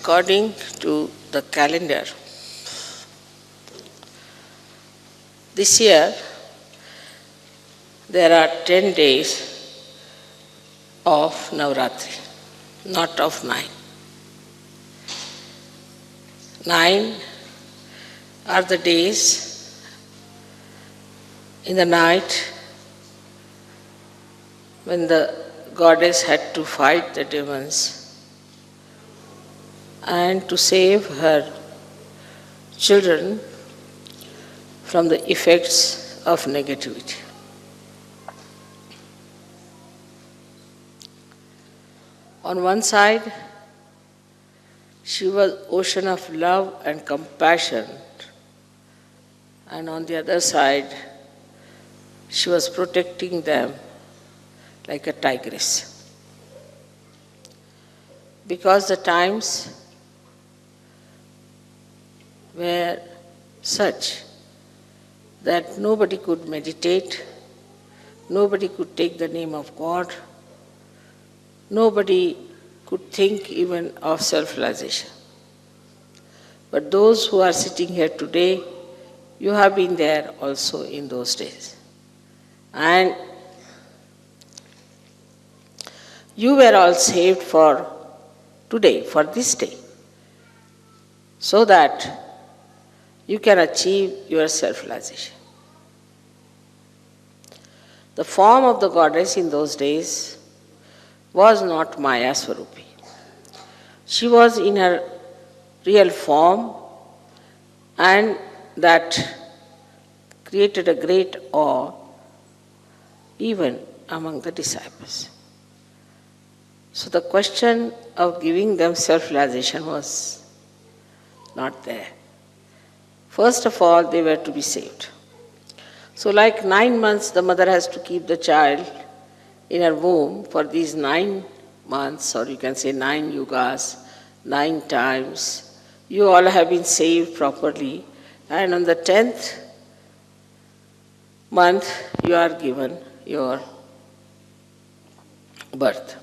According to the calendar, this year there are 10 days of Navratri, not of 9. 9 are the days in the night when the goddess had to fight the demons and to save her children from the effects of negativity. On one side, she was ocean of love and compassion, and on the other side, she was protecting them like a tigress. Because the times were such that nobody could meditate, nobody could take the name of God, nobody could think even of self-realization. But those who are sitting here today, you have been there also in those days. And you were all saved for today, for this day, so that you can achieve your self-realization. The form of the goddess in those days was not Maya Swarupi. She was in her real form, and that created a great awe even among the disciples. So the question of giving them self-realization was not there. First of all, they were to be saved. So like 9 months, the mother has to keep the child in her womb for these 9 months, or you can say 9 yugas, 9 times. You all have been saved properly, and on the 10th month, you are given your birth.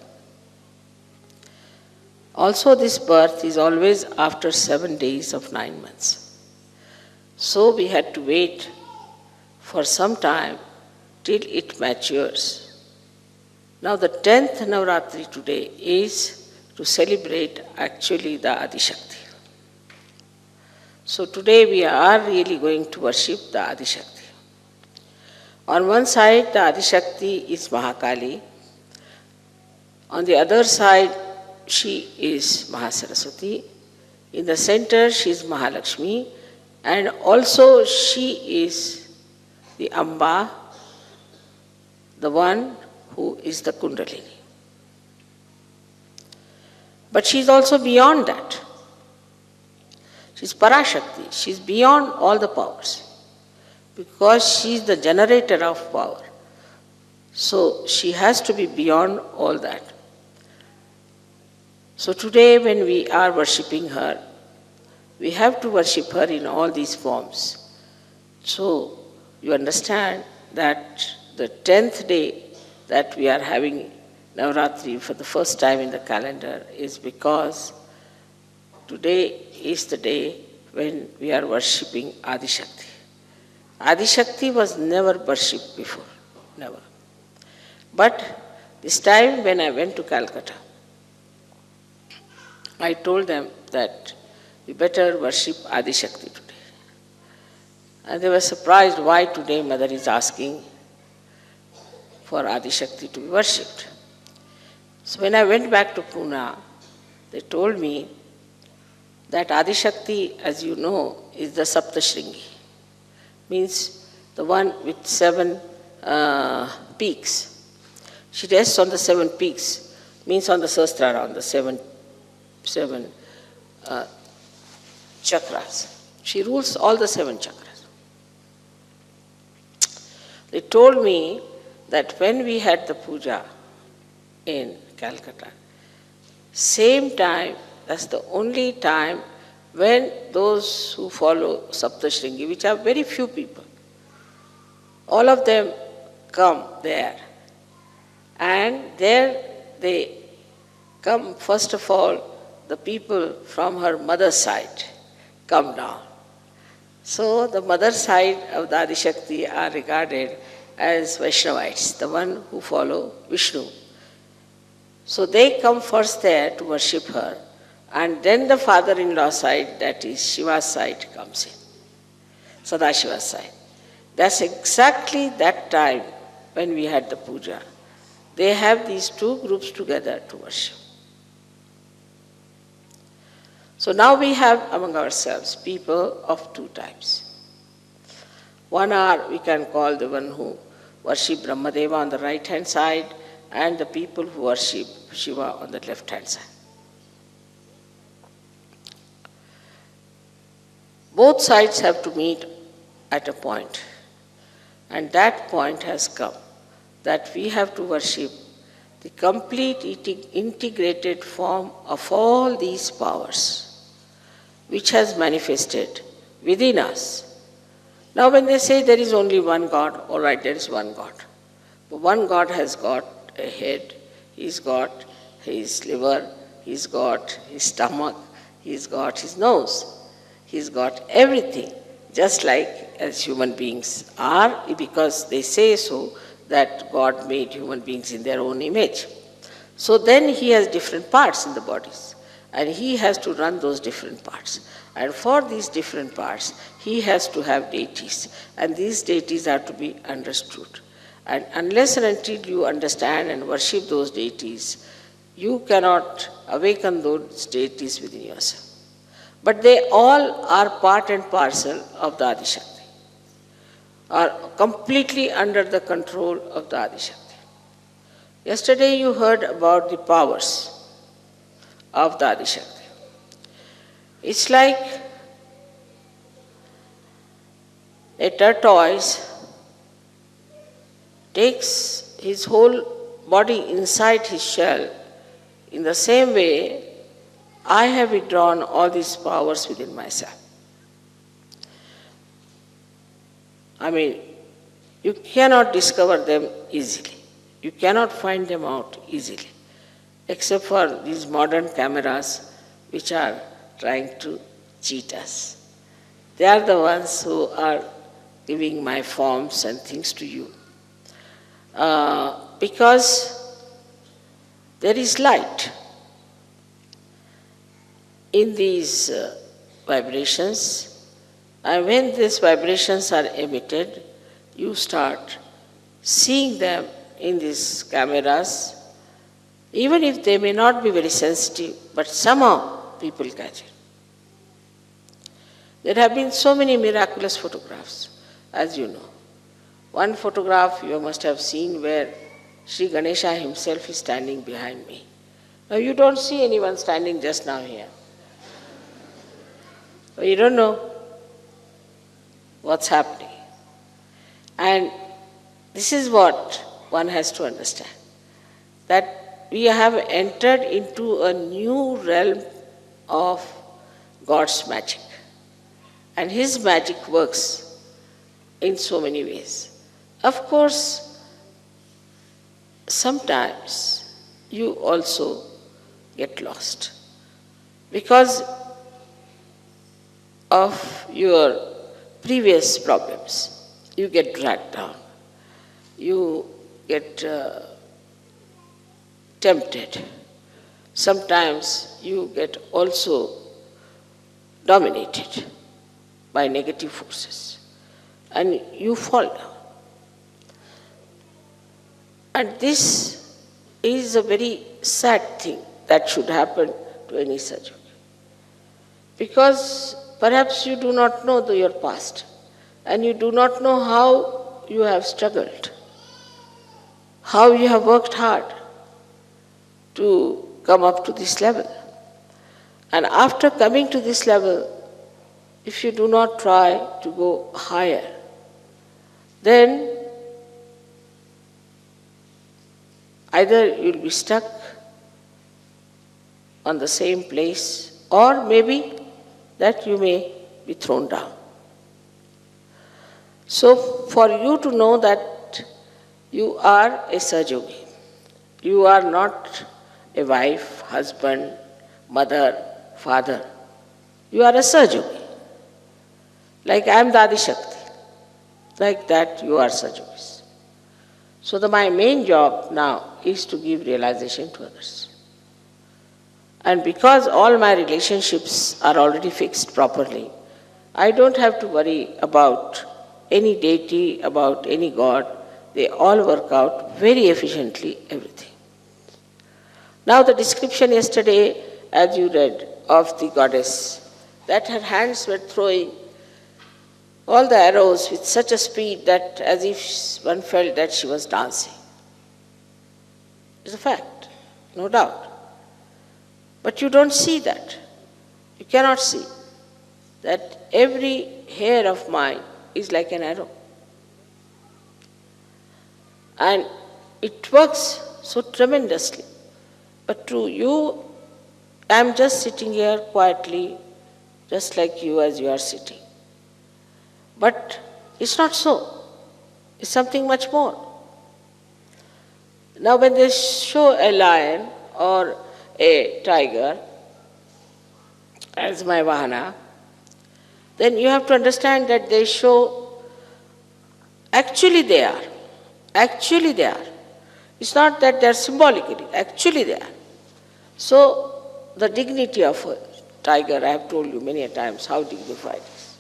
Also, this birth is always after 7 days of 9 months. So we had to wait for some time till it matures. Now the 10th Navratri today is to celebrate actually the Adi Shakti. So today we are really going to worship the Adi Shakti. On one side, the Adi Shakti is Mahakali. On the other side, she is Mahasaraswati. In the center, she is Mahalakshmi. And also she is the Amba, the one who is the Kundalini. But she is also beyond that. She is Parashakti. She is beyond all the powers, because she is the generator of power. So she has to be beyond all that. So today when we are worshipping her, we have to worship her in all these forms. So you understand that the 10th day that we are having Navratri for the first time in the calendar is because today is the day when we are worshipping Adi Shakti. Adi Shakti was never worshipped before, never. But this time when I went to Calcutta, I told them that we better worship Adi Shakti today. And they were surprised why today Mother is asking for Adi Shakti to be worshipped. So when I went back to Pune, they told me that Adi Shakti, as you know, is the Saptashringi. Means the one with 7 peaks. She rests on the 7 peaks, means on the Sahasrara, on the seven chakras. She rules all the 7 chakras. They told me that when we had the puja in Calcutta, same time, that's the only time when those who follow Saptashringi, which are very few people, all of them come there. And there they come first of all the people from her mother's side come down. So the mother side of the Adi Shakti are regarded as Vaishnavites, the one who follow Vishnu. So they come first there to worship her, and then the father-in-law side, that is Shiva's side, comes in, Sadashiva's side. That's exactly that time when we had the puja. They have these two groups together to worship. So now we have among ourselves people of two types. One are, we can call the one who worship Brahmadeva on the right hand side, and the people who worship Shiva on the left hand side. Both sides have to meet at a point, and that point has come, that we have to worship the complete integrated form of all these powers, which has manifested within us. Now when they say there is only one God, all right, there is one God. But one God has got a head, he's got his liver, he's got his stomach, he's got his nose, he's got everything, just like as human beings are, because they say so, that God made human beings in their own image. So then he has different parts in the bodies, and he has to run those different parts. And for these different parts, he has to have deities, and these deities are to be understood. And unless and until you understand and worship those deities, you cannot awaken those deities within yourself. But they all are part and parcel of the Adi Shakti, are completely under the control of the Adi Shakti. Yesterday you heard about the powers of the Adi Shakti. It's like a tortoise takes his whole body inside his shell. In the same way, I have withdrawn all these powers within myself. I mean, you cannot discover them easily. You cannot find them out easily, except for these modern cameras which are trying to cheat us. They are the ones who are giving my forms and things to you. Because there is light in these vibrations, and when these vibrations are emitted, you start seeing them in these cameras, even if they may not be very sensitive, but somehow people catch it. There have been so many miraculous photographs, as you know. One photograph you must have seen where Sri Ganesha himself is standing behind me. Now you don't see anyone standing just now here. You don't know what's happening. And this is what one has to understand, that we have entered into a new realm of God's magic. And his magic works in so many ways. Of course, sometimes you also get lost because of your previous problems. You get dragged down. You get tempted. Sometimes you get also dominated by negative forces and you fall down. And this is a very sad thing that should happen to any such. Because perhaps you do not know your past and you do not know how you have struggled, how you have worked hard to come up to this level. And after coming to this level, if you do not try to go higher, then either you'll be stuck on the same place, or maybe that you may be thrown down. So for you to know that you are a Sahaja Yogi, you are not a wife, husband, mother, father. You are a Sahajogi. Like I am Dadi Shakti. Like that you are Sahajogis. So my main job now is to give realization to others. And because all my relationships are already fixed properly, I don't have to worry about any deity, about any god. They all work out very efficiently, everything. Now the description yesterday, as you read, of the goddess, that her hands were throwing all the arrows with such a speed that as if one felt that she was dancing. It's a fact, no doubt. But you don't see that. You cannot see that every hair of mine is like an arrow. And it works so tremendously. But to you, I am just sitting here quietly, just like you as you are sitting. But it's not so. It's something much more. Now when they show a lion or a tiger as my vahana, then you have to understand that they show, actually they are. Actually they are. It's not that they are symbolically, actually they are. So the dignity of a tiger, I have told you many a times how dignified it is.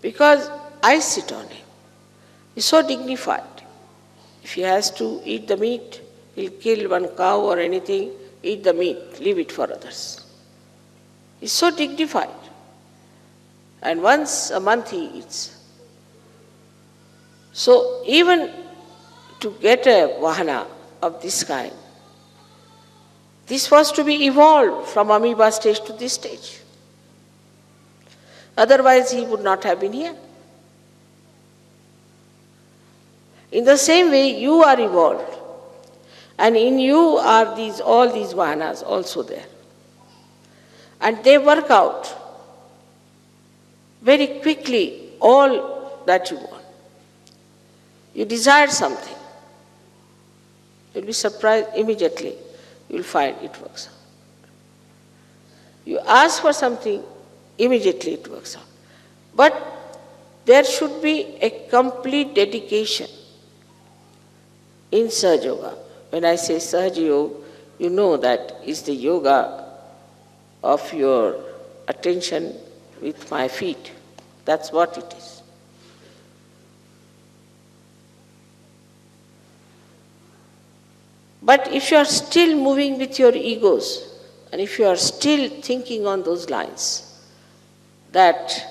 Because I sit on him. He's so dignified. If he has to eat the meat, he'll kill one cow or anything, eat the meat, leave it for others. He's so dignified. And once a month he eats. So even to get a vahana of this kind, this was to be evolved from amoeba stage to this stage. Otherwise he would not have been here. In the same way, you are evolved. And in you are all these vahanas also there. And they work out very quickly all that you want. You desire something. You'll be surprised immediately. You'll find it works out. You ask for something, immediately it works out. But there should be a complete dedication in Sahaja Yoga. When I say Sahaja Yoga, you know that is the yoga of your attention with my feet. That's what it is. But if you are still moving with your egos, and if you are still thinking on those lines, that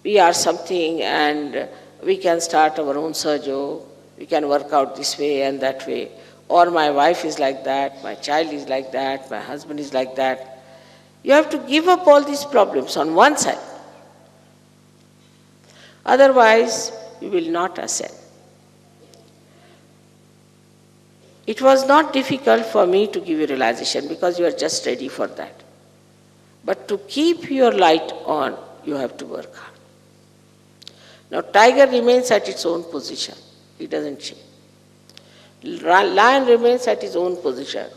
we are something and we can start our own Sahaja, we can work out this way and that way, or my wife is like that, my child is like that, my husband is like that. You have to give up all these problems on one side. Otherwise, you will not ascend. It was not difficult for me to give you realization because you are just ready for that. But to keep your light on, you have to work hard. Now, tiger remains at its own position. It doesn't change. Lion remains at his own position.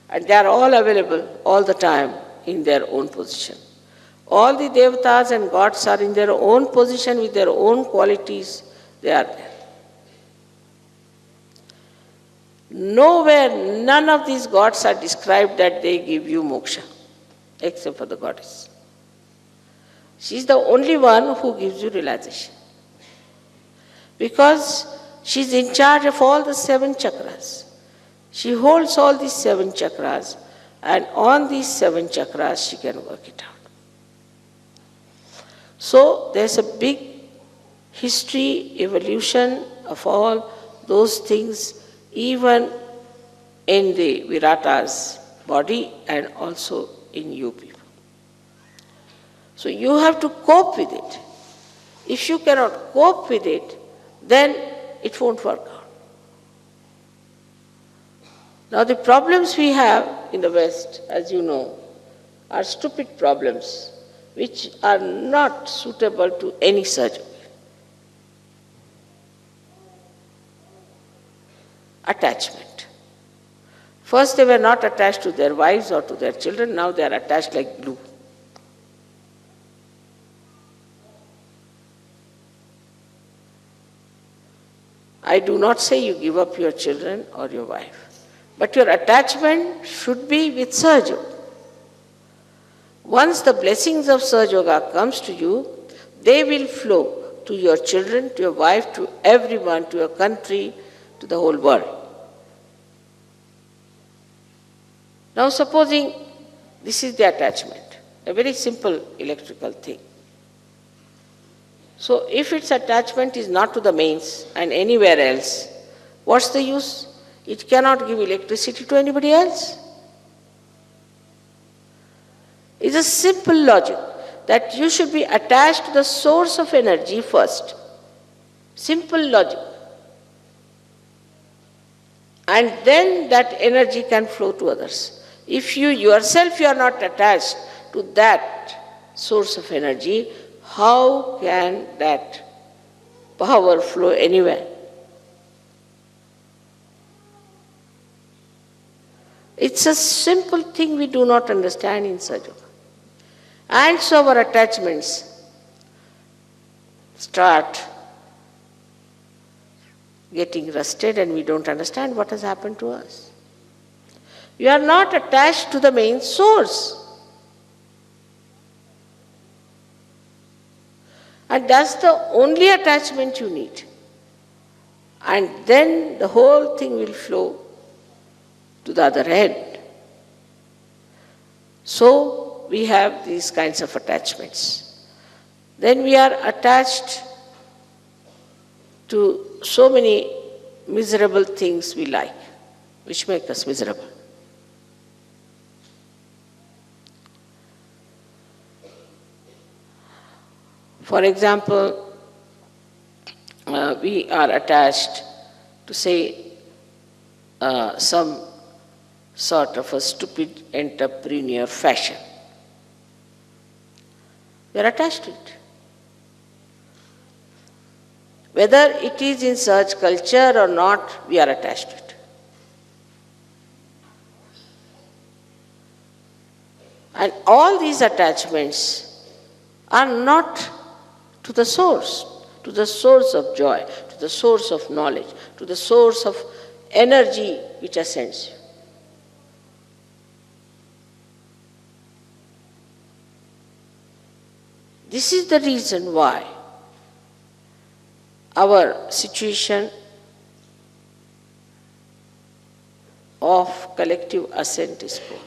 And they are all available all the time in their own position. All the devatas and gods are in their own position with their own qualities. They are there. Nowhere, none of these gods are described that they give you moksha, except for the goddess. She is the only one who gives you realization. Because she is in charge of all the 7 chakras. She holds all these 7 chakras, and on these 7 chakras she can work it out. So there's a big history, evolution of all those things, even in the Virata's body and also in you people. So you have to cope with it. If you cannot cope with it, then it won't work out. Now the problems we have in the West, as you know, are stupid problems which are not suitable to any surgery. Attachment. First they were not attached to their wives or to their children, now they are attached like glue. I do not say you give up your children or your wife, but your attachment should be with Sahaja Yoga. Once the blessings of Sahaja Yoga comes to you, they will flow to your children, to your wife, to everyone, to your country, to the whole world. Now supposing this is the attachment, a very simple electrical thing. So if its attachment is not to the mains and anywhere else, what's the use? It cannot give electricity to anybody else. It's a simple logic that you should be attached to the source of energy first. Simple logic. And then that energy can flow to others. If you yourself you are not attached to that source of energy, how can that power flow anywhere? It's a simple thing we do not understand in Sahaja Yoga. And so our attachments start getting rusted and we don't understand what has happened to us. You are not attached to the main source. And that's the only attachment you need. And then the whole thing will flow to the other end. So we have these kinds of attachments. Then we are attached to so many miserable things we like, which make us miserable. For example, we are attached to, say, some sort of a stupid entrepreneur fashion. We are attached to it. Whether it is in such culture or not, we are attached to it. And all these attachments are not to the source of joy, to the source of knowledge, to the source of energy which ascends you. This is the reason why our situation of collective ascent is poor.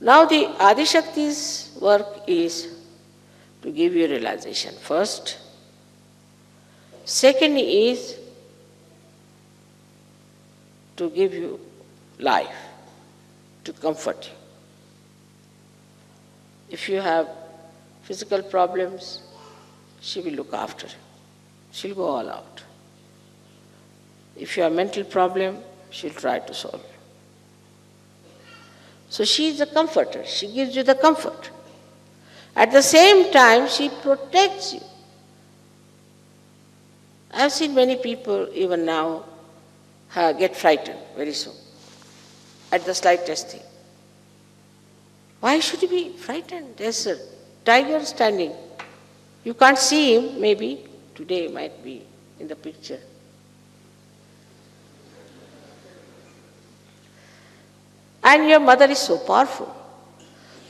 Now the Adishakti's work is to give you realization first. Second is to give you life, to comfort you. If you have physical problems, she will look after you. She'll go all out. If you have mental problem, she'll try to solve it. So she is a comforter. She gives you the comfort. At the same time, she protects you. I have seen many people, even now, get frightened very soon at the slightest thing. Why should you be frightened? There's a tiger standing. You can't see him, maybe. Today might be in the picture. And your mother is so powerful.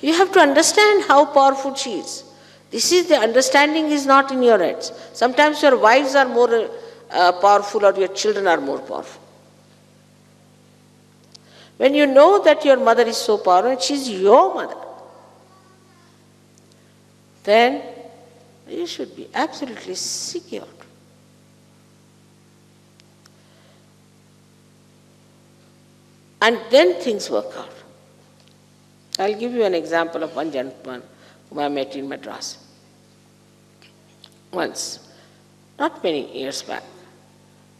You have to understand how powerful she is. This is the understanding is not in your heads. Sometimes your wives are more powerful or your children are more powerful. When you know that your mother is so powerful and she is your mother, then you should be absolutely secure. And then things work out. I'll give you an example of one gentleman whom I met in Madras. Once, not many years back,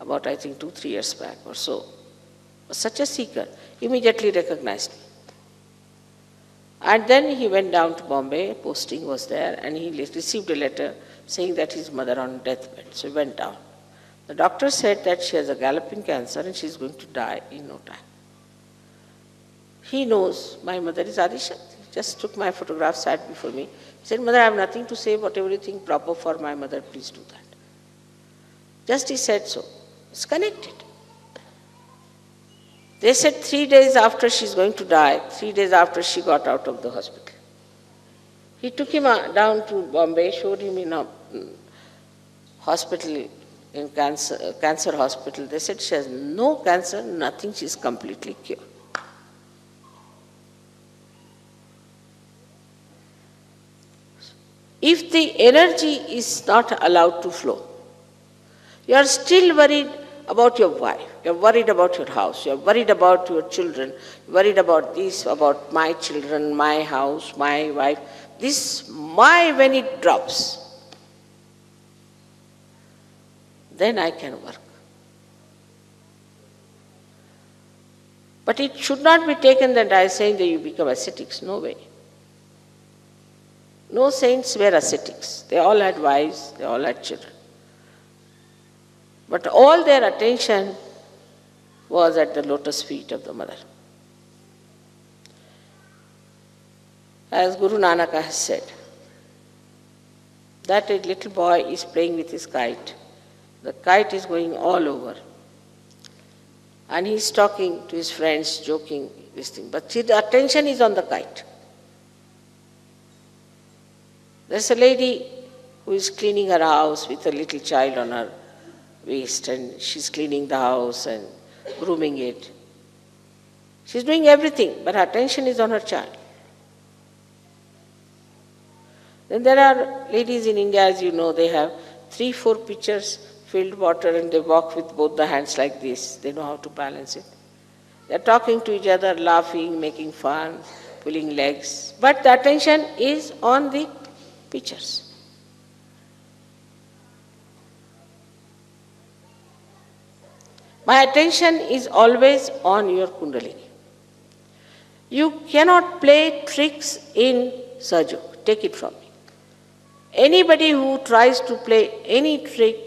about I think 2-3 years back or so, was such a seeker, immediately recognized me. And then he went down to Bombay, posting was there, and he received a letter saying that his mother on deathbed. So he went down. The doctor said that she has a galloping cancer and she is going to die in no time. He knows my mother is Adi Shakti. He just took my photograph, sat before me. He said, Mother, I have nothing to say, whatever you think proper for my mother, please do that. Just he said so. It's connected. They said 3 days after she's going to die, 3 days after she got out of the hospital. He took him down to Bombay, showed him in a hospital, in cancer hospital. They said she has no cancer, nothing, she's completely cured. If the energy is not allowed to flow, you are still worried about your wife, you are worried about your house, you are worried about your children, worried about this, about my children, my house, my wife. This my, when it drops, then I can work. But it should not be taken that I am saying that you become ascetics. No way. No saints were ascetics. They all had wives, they all had children. But all their attention was at the lotus feet of the mother. As Guru Nanak has said, that a little boy is playing with his kite. The kite is going all over. And he is talking to his friends, joking, this thing. But his attention is on the kite. There's a lady who is cleaning her house with a little child on her waist, and she's cleaning the house and grooming it. She's doing everything, but her attention is on her child. Then there are ladies in India, as you know, they have 3-4 pitchers filled water and they walk with both the hands like this. They know how to balance it. They're talking to each other, laughing, making fun, pulling legs. But the attention is on the pitchers. My attention is always on your Kundalini. You cannot play tricks in Sahaja. Take it from me. Anybody who tries to play any trick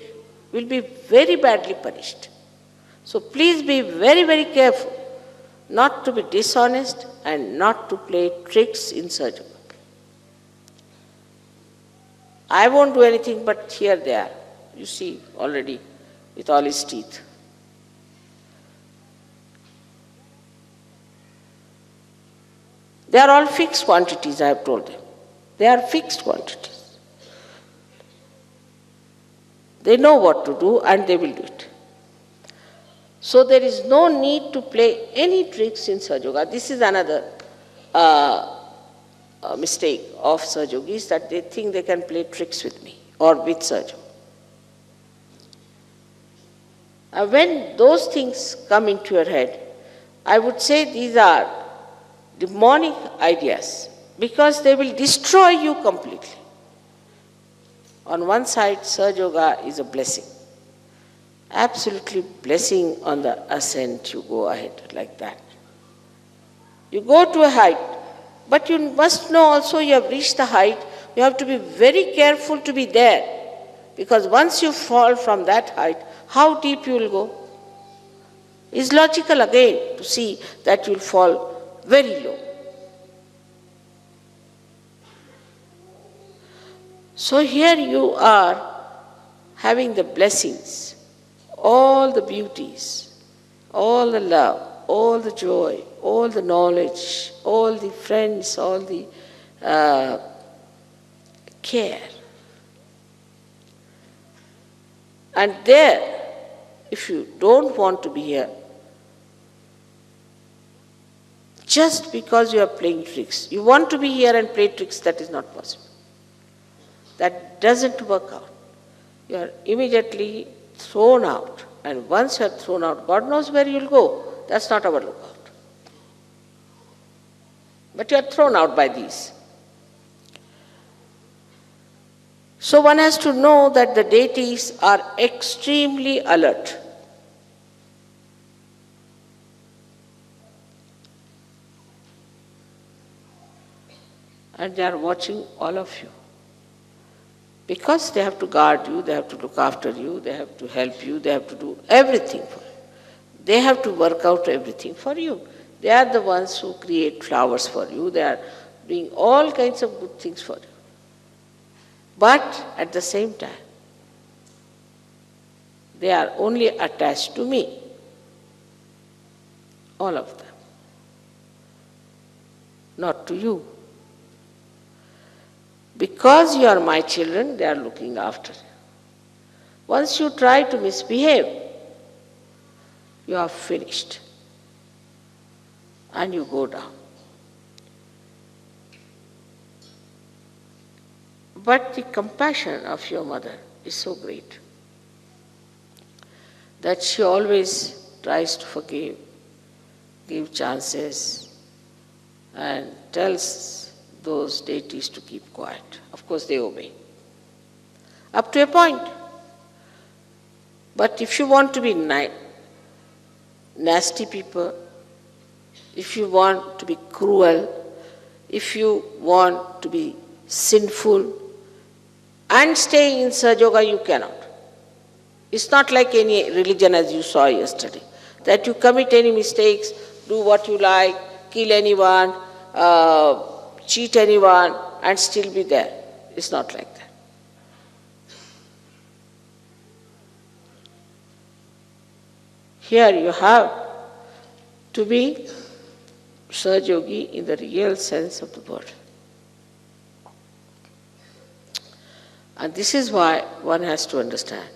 will be very badly punished. So please be very, very careful not to be dishonest and not to play tricks in Sahaja. I won't do anything, but here they are. You see already with all his teeth. They are all fixed quantities, I have told them. They are fixed quantities. They know what to do and they will do it. So there is no need to play any tricks in Sahaja Yoga. This is another mistake of Sahaja Yogis, that they think they can play tricks with me or with Sahaja. When those things come into your head, I would say these are demonic ideas, because they will destroy you completely. On one side, Sahaja Yoga is a blessing. Absolutely blessing on the ascent, you go ahead like that. You go to a height, but you must know also you have reached the height, you have to be very careful to be there, because once you fall from that height, how deep you will go? It's logical again to see that you will fall very low. So here you are having the blessings, all the beauties, all the love, all the joy, all the knowledge, all the friends, all the care. And there, if you don't want to be here, just because you are playing tricks, you want to be here and play tricks, that is not possible. That doesn't work out. You are immediately thrown out. And once you are thrown out, God knows where you will go. That's not our lookout. But you are thrown out by these. So one has to know that the deities are extremely alert. and they are watching all of you. Because they have to guard you, they have to look after you, they have to help you, they have to do everything for you. They have to work out everything for you. They are the ones who create flowers for you, they are doing all kinds of good things for you. But at the same time, they are only attached to me, all of them, not to you. Because you are my children, they are looking after you. Once you try to misbehave, you are finished and you go down. But the compassion of your mother is so great that she always tries to forgive, give chances, and tells those deities to keep quiet. Of course, they obey. Up to a point. But if you want to be nasty people, if you want to be cruel, if you want to be sinful, and stay in Sahaja Yoga, you cannot. It's not like any religion as you saw yesterday, that you commit any mistakes, do what you like, kill anyone, cheat anyone, and still be there. It's not like that. Here you have to be Sahaja Yogi in the real sense of the word. And this is why one has to understand.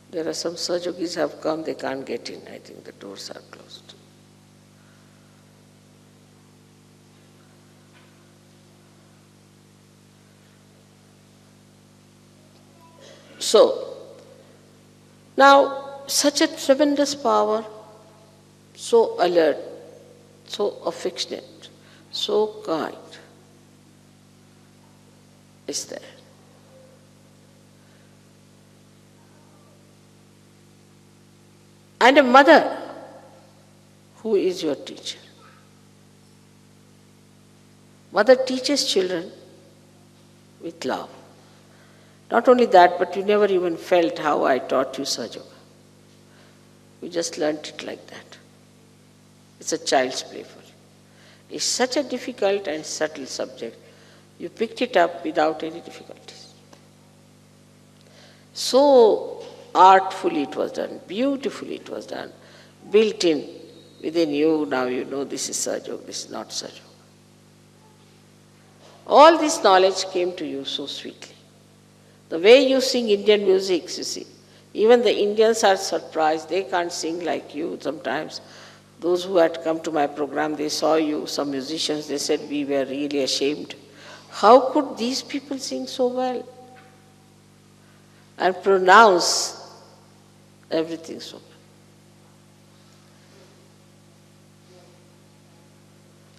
There are some Sahaja Yogis have come, they can't get in. I think the doors are closed. So, now such a tremendous power, so alert, so affectionate, so kind, is there. And a mother who is your teacher. Mother teaches children with love. Not only that, but you never even felt how I taught you Sahaja Yoga. You just learnt it like that. It's a child's play for you. It's such a difficult and subtle subject. You picked it up without any difficulties. So artfully it was done, beautifully it was done, built in within you. Now you know this is Sahaja Yoga, this is not Sahaja Yoga. All this knowledge came to you so sweetly. The way you sing Indian music, you see, even the Indians are surprised. They can't sing like you sometimes. Those who had come to my program, they saw you, some musicians, they said we were really ashamed. How could these people sing so well and pronounce everything so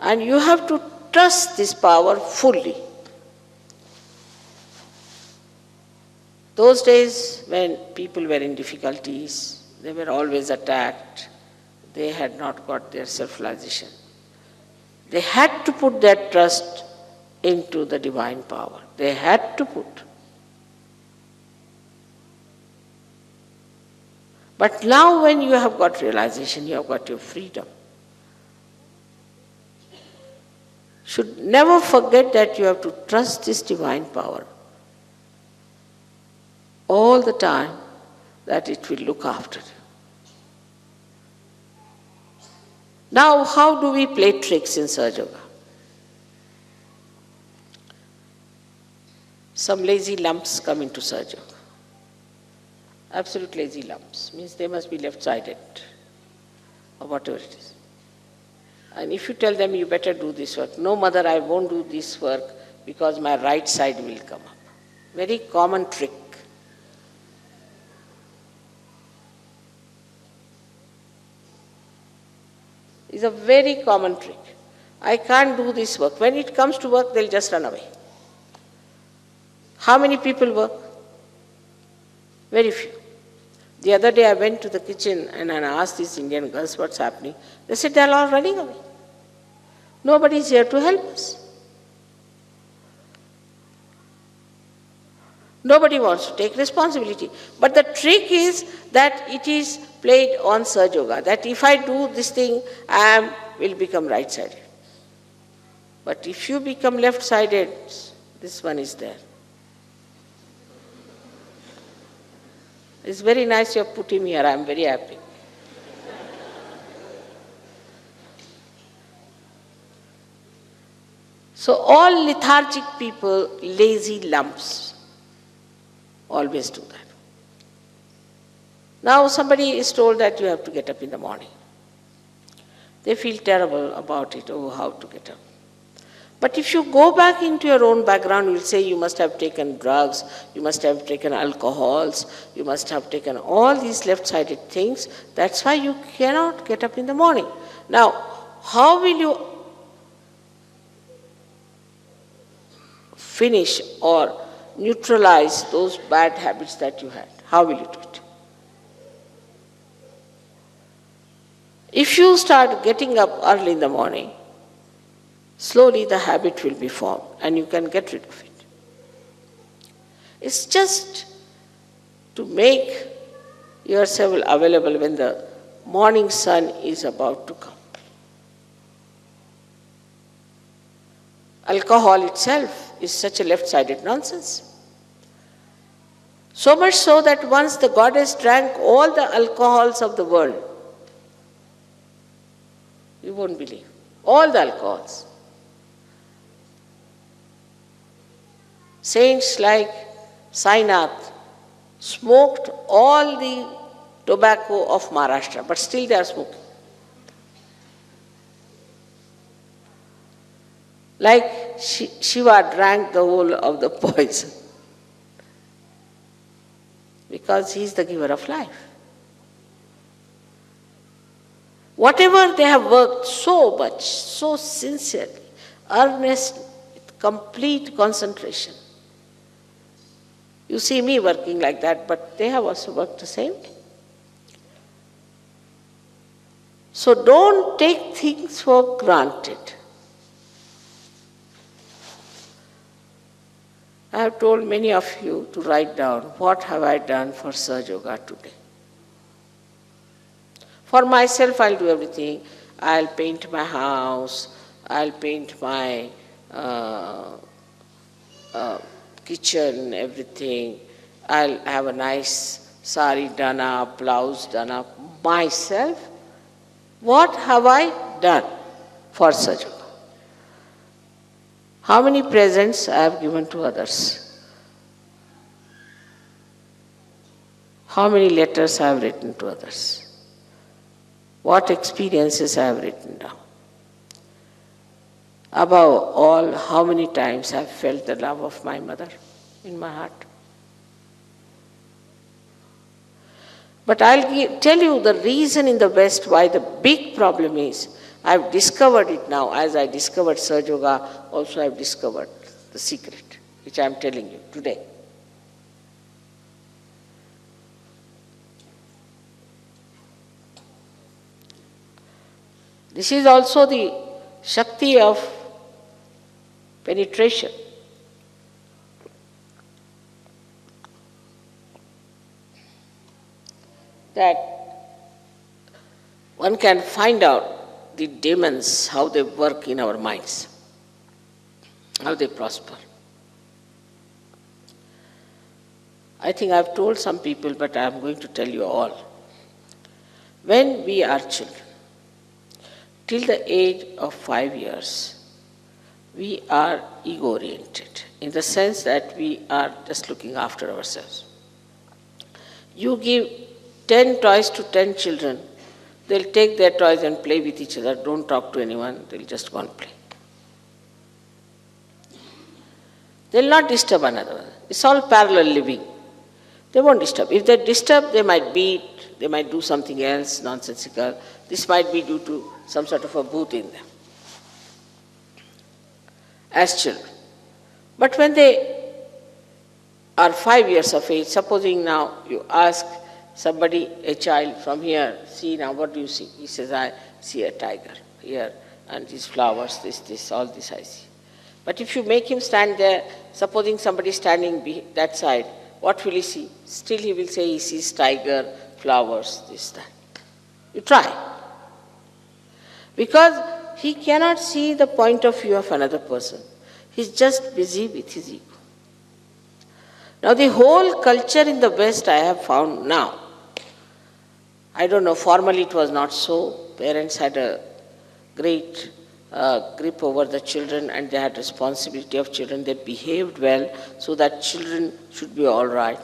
well? And you have to trust this power fully. Those days when people were in difficulties, they were always attacked, they had not got their self-realization. They had to put their trust into the divine power. They had to put. But now when you have got realization, you have got your freedom. Should never forget that you have to trust this divine power all the time, that it will look after you. Now, how do we play tricks in Sahaja Yoga? Some lazy lumps come into Sahaja Yoga. Absolute lazy lumps, means they must be left-sided, or whatever it is. And if you tell them, you better do this work, no mother, I won't do this work because my right side will come up. Very common trick. It's a very common trick. I can't do this work. When it comes to work, they'll just run away. How many people work? Very few. The other day I went to the kitchen and I asked these Indian girls what's happening. They said they're all running away. Nobody is here to help us. Nobody wants to take responsibility. But the trick is that it is played on Sahaja Yoga, that if I do this thing, I will become right-sided. But if you become left-sided, this one is there. It's very nice you have put him here. I am very happy. So all lethargic people, lazy lumps, always do that. Now somebody is told that you have to get up in the morning. They feel terrible about it, oh, how to get up. But if you go back into your own background, you'll say you must have taken drugs, you must have taken alcohols, you must have taken all these left-sided things. That's why you cannot get up in the morning. Now, how will you finish or neutralize those bad habits that you had? How will you do it? If you start getting up early in the morning, slowly the habit will be formed and you can get rid of it. It's just to make yourself available when the morning sun is about to come. Alcohol itself is such a left-sided nonsense. So much so that once the goddess drank all the alcohols of the world, you won't believe, all the alcohols. Saints like Sainath smoked all the tobacco of Maharashtra, but still they are smoking. Like Shiva drank the whole of the poison because he is the giver of life. Whatever they have worked so much, so sincerely, earnest, with complete concentration. You see me working like that, but they have also worked the same way. So don't take things for granted. I have told many of you to write down, what have I done for Sahaja Yoga today? For myself, I'll do everything. I'll paint my house, I'll paint my kitchen, everything. I'll have a nice sari done up, blouse done up. Myself, what have I done for Sahaja Yoga? How many presents I have given to others? How many letters I have written to others? What experiences I have written down? Above all, how many times I have felt the love of my mother in my heart? But I'll tell you the reason in the West why the big problem is. I've discovered it now. As I discovered Sahaja Yoga, also I've discovered the secret, which I'm telling you today. This is also the Shakti of penetration. That one can find out the demons, how they work in our minds, how they prosper. I think I've told some people, but I'm going to tell you all. When we are children, till the age of 5 years, we are ego-oriented, in the sense that we are just looking after ourselves. You give 10 toys to 10 children, they'll take their toys and play with each other, don't talk to anyone, they'll just go and play. They'll not disturb another. It's all parallel living. They won't disturb. If they disturb, they might beat, they might do something else nonsensical. This might be due to some sort of a bhut in them as children. But when they are 5 years of age, supposing now you ask somebody, a child from here, see now what do you see? He says, I see a tiger. Here and these flowers, this, all this I see. But if you make him stand there, supposing somebody standing that side, what will he see? Still he will say he sees tiger, flowers, this, that. You try. Because he cannot see the point of view of another person. He's just busy with his ego. Now the whole culture in the West I have found now, I don't know, formally it was not so. Parents had a great grip over the children and they had responsibility of children. They behaved well so that children should be all right.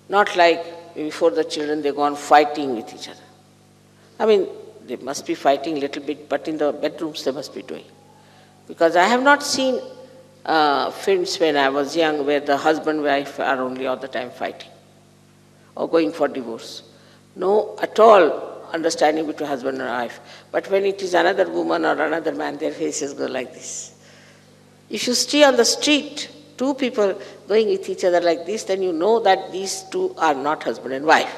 Not like before the children they go on fighting with each other. I mean, they must be fighting a little bit, but in the bedrooms they must be doing. Because I have not seen films when I was young where the husband and wife are only all the time fighting or going for divorce. No, at all understanding between husband and wife. But when it is another woman or another man, their faces go like this. If you see on the street, two people going with each other like this, then you know that these two are not husband and wife.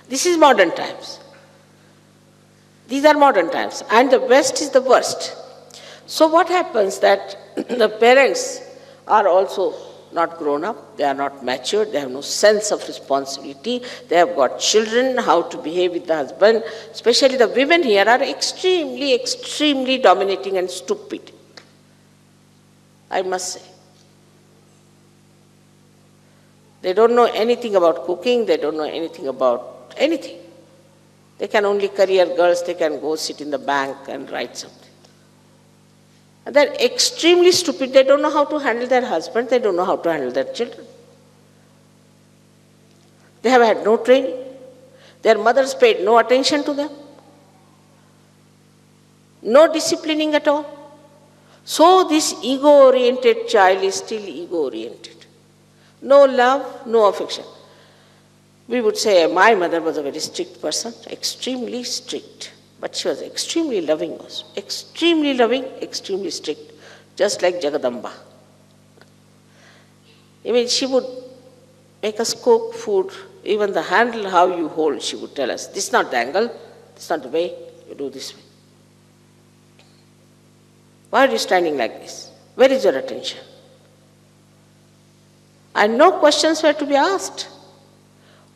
This is modern times. These are modern times. And the West is the worst. So what happens that the parents are also not grown up, they are not matured, they have no sense of responsibility, they have got children, how to behave with the husband. Especially the women here are extremely, extremely dominating and stupid. I must say. They don't know anything about cooking, they don't know anything about anything. They can only career girls, they can go sit in the bank and write something. And they're extremely stupid, they don't know how to handle their husband, they don't know how to handle their children. They have had no training. Their mothers paid no attention to them. No disciplining at all. So this ego-oriented child is still ego-oriented. No love, no affection. We would say my mother was a very strict person, extremely strict. But she was extremely loving also. Extremely loving, extremely strict. Just like Jagadamba. I mean, she would make us cook food. Even the handle, how you hold, she would tell us, this is not the angle, this is not the way, you do this way. Why are you standing like this? Where is your attention? And no questions were to be asked.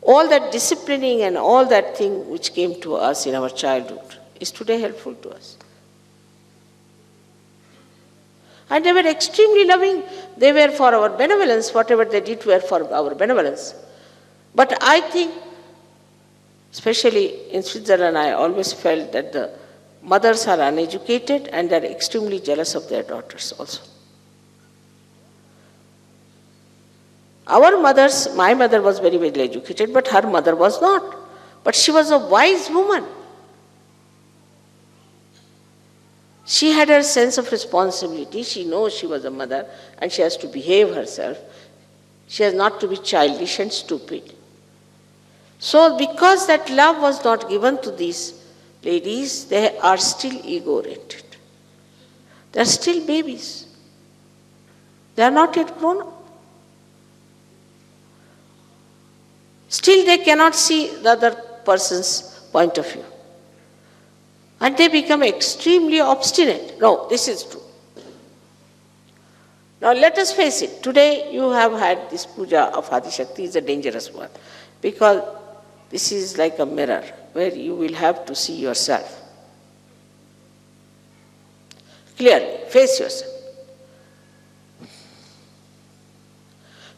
All that disciplining and all that thing which came to us in our childhood is today helpful to us. And they were extremely loving. They were for our benevolence. Whatever they did were for our benevolence. But I think, especially in Switzerland, I always felt that the mothers are uneducated and they are extremely jealous of their daughters also. Our mothers, my mother was very well educated, but her mother was not. But she was a wise woman. She had her sense of responsibility. She knows she was a mother and she has to behave herself. She has not to be childish and stupid. So because that love was not given to these ladies, they are still ego-oriented. They are still babies. They are not yet grown up. Still they cannot see the other person's point of view. And they become extremely obstinate. No, this is true. Now let us face it. Today you have had this puja of Adishakti is a dangerous one. Because this is like a mirror where you will have to see yourself. Clearly, face yourself.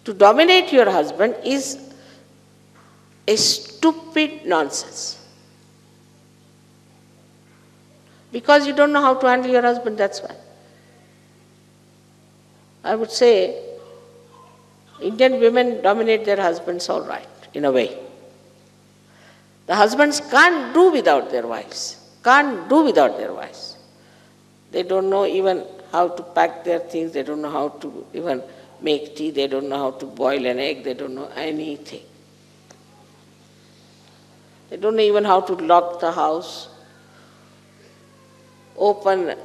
To dominate your husband is a stupid nonsense. Because you don't know how to handle your husband, that's why. I would say Indian women dominate their husbands all right, in a way. The husbands can't do without their wives. Can't do without their wives. They don't know even how to pack their things, they don't know how to even make tea, they don't know how to boil an egg, they don't know anything. They don't know even how to lock the house, open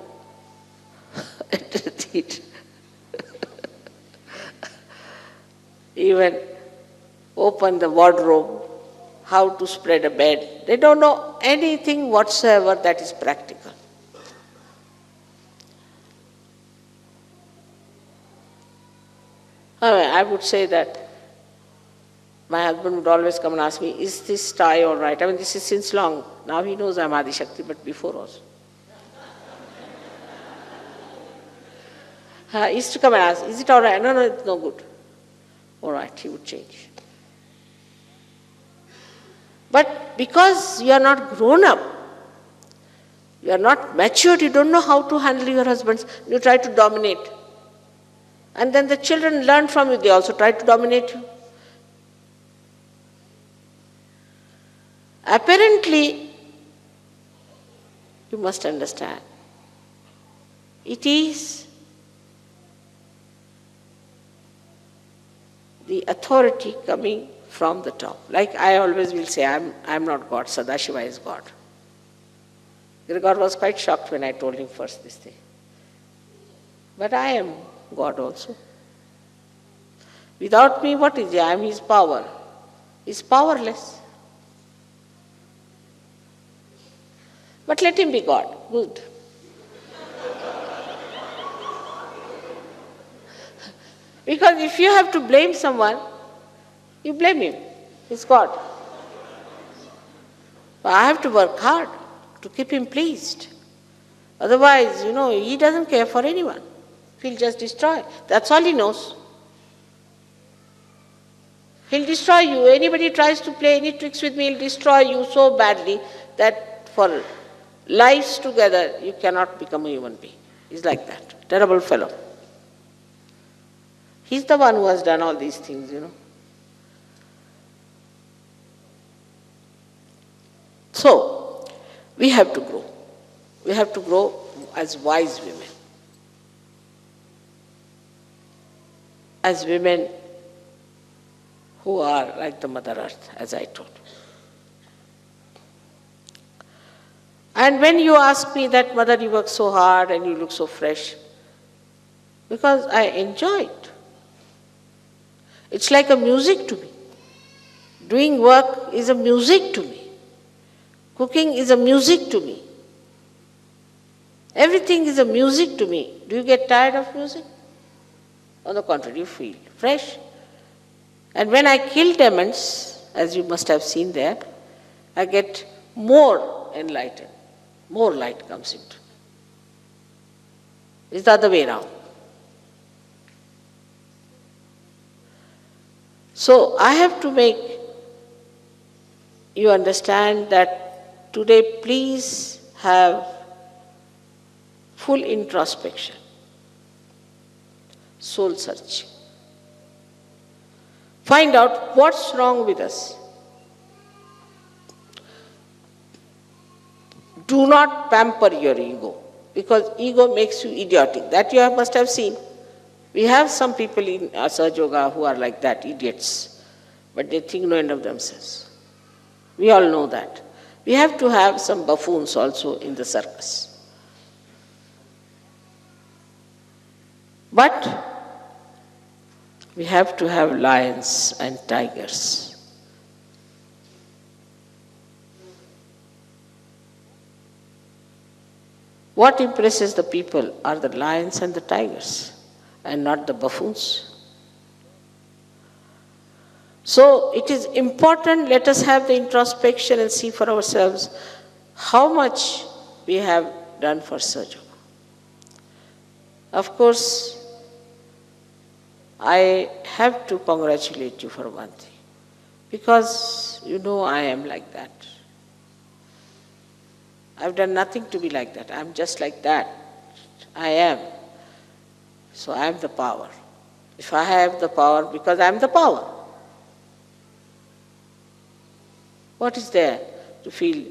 even open the wardrobe, how to spread a bed. They don't know anything whatsoever that is practical. I would say that my husband would always come and ask me, is this tie all right? I mean, this is since long. Now he knows I'm Adi Shakti, but before also. He used to come and ask, is it all right? No, no, it's no good. All right, he would change. But because you are not grown up, you are not matured, you don't know how to handle your husbands, you try to dominate. And then the children learn from you, they also try to dominate you. Apparently, you must understand, it is the authority coming from the top. Like I always will say, I'm not God, Sadashiva is God. God was quite shocked when I told him first this thing. But I am God also. Without me, what is he? I am his power. He is powerless. But let him be God. Good. Because if you have to blame someone, you blame him. He's God. But I have to work hard to keep him pleased. Otherwise, he doesn't care for anyone. He'll just destroy. That's all he knows. He'll destroy you. Anybody tries to play any tricks with me, he'll destroy you so badly that for lives together, you cannot become a human being. He's like that. Terrible fellow. He's the one who has done all these things, So, we have to grow. We have to grow as wise women. As women who are like the Mother Earth, as I told. And when you ask me that, Mother, you work so hard and you look so fresh, because I enjoy it. It's like a music to me. Doing work is a music to me. Cooking is a music to me. Everything is a music to me. Do you get tired of music? On the contrary, you feel fresh. And when I kill demons, as you must have seen there, I get more enlightened. More light comes into me. It's the other way around. So I have to make you understand that today please have full introspection, soul searching. Find out what's wrong with us. Do not pamper your ego, because ego makes you idiotic. That you must have seen. We have some people in Asaj Yoga who are like that, idiots, but they think no end of themselves. We all know that. We have to have some buffoons also in the circus. But we have to have lions and tigers. What impresses the people are the lions and the tigers, and not the buffoons. So it is important, let us have the introspection and see for ourselves how much we have done for Sahaja Yoga. Of course, I have to congratulate you for one thing, because I am like that. I've done nothing to be like that. I'm just like that. I am. So I am the power. If I have the power, because I am the power. What is there to feel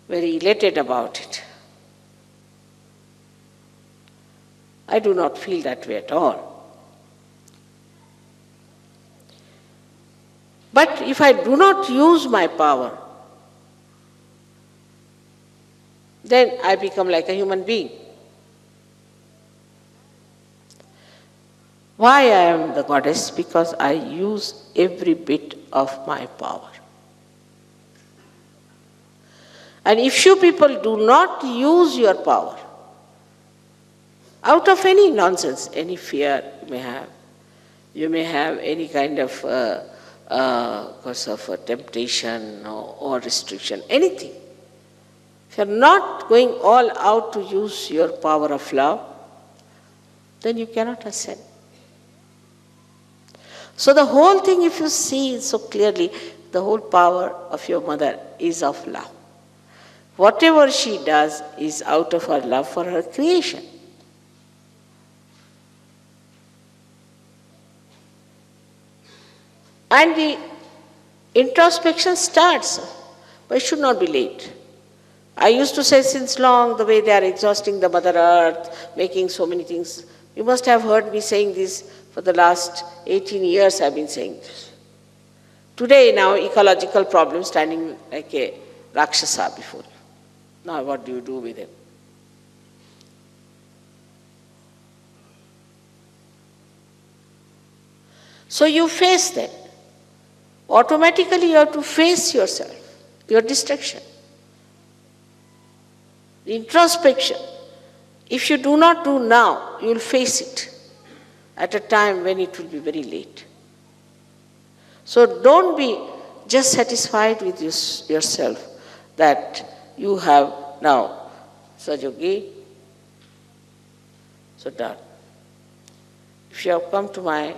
very elated about it? I do not feel that way at all. But if I do not use my power, then I become like a human being. Why I am the goddess? Because I use every bit of my power. And if you people do not use your power, out of any nonsense, any fear you may have any kind of cause of temptation or restriction, anything. If you are not going all out to use your power of love, then you cannot ascend. So the whole thing, if you see so clearly, the whole power of your mother is of love. Whatever she does is out of her love for her creation. And the introspection starts, but it should not be late. I used to say since long, the way they are exhausting the Mother Earth, making so many things. You must have heard me saying this for the last 18 years I've been saying this. Today now, ecological problem standing like a Rakshasa before you. Now what do you do with him? So you face them. Automatically you have to face yourself, your distraction. The introspection. If you do not do now, you will face it at a time when it will be very late. So don't be just satisfied with yourself that you have now Sajogi, so done. If you have come to my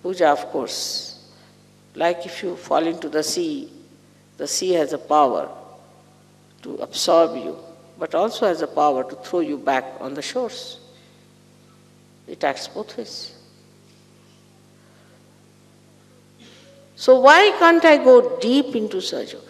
puja, of course, like if you fall into the sea has a power to absorb you, but also has a power to throw you back on the shores. It acts both ways. So why can't I go deep into Sahaja Yoga?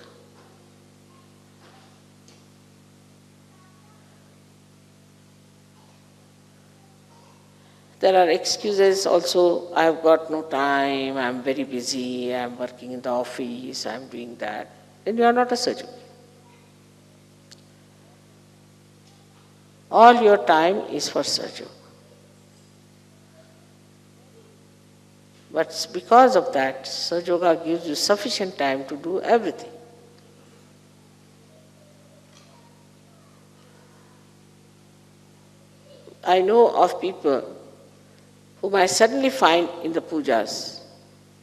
There are excuses also, I have got no time, I am very busy, I am working in the office, I am doing that. Then you are not a Sahaja Yogi. All your time is for Sahaja Yoga. But because of that, Sahaja Yoga gives you sufficient time to do everything. I know of people whom I suddenly find in the pujas,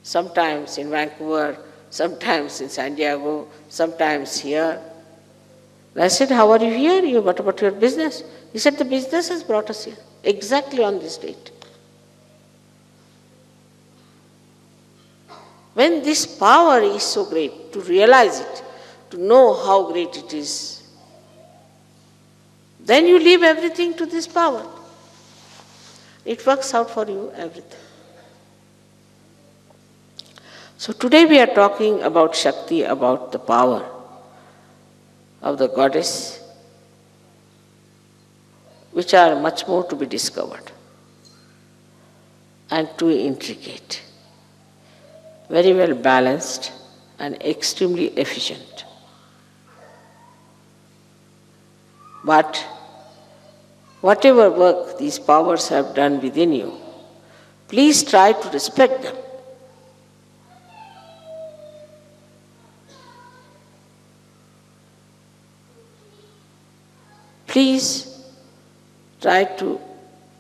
sometimes in Vancouver, sometimes in San Diego, sometimes here. And I said, how are you here? What about your business? He said, the business has brought us here, exactly on this date. When this power is so great, to realize it, to know how great it is, then you leave everything to this power. It works out for you, everything. So today we are talking about Shakti, about the power of the goddess, which are much more to be discovered and too intricate, very well balanced and extremely efficient. But whatever work these powers have done within you, please try to respect them. Please try to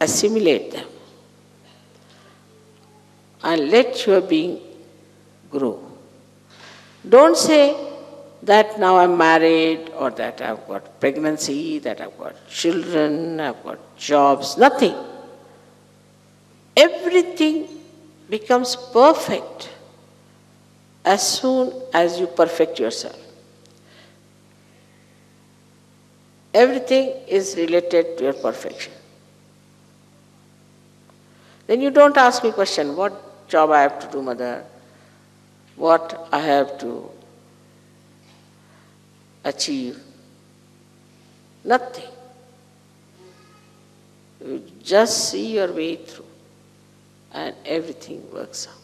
assimilate them and let your being grow. Don't say that now I'm married or that I've got pregnancy, that I've got children, I've got jobs, nothing. Everything becomes perfect as soon as you perfect yourself. Everything is related to your perfection. Then you don't ask me question, what job I have to do, mother? What I have to achieve? Nothing. You just see your way through and everything works out.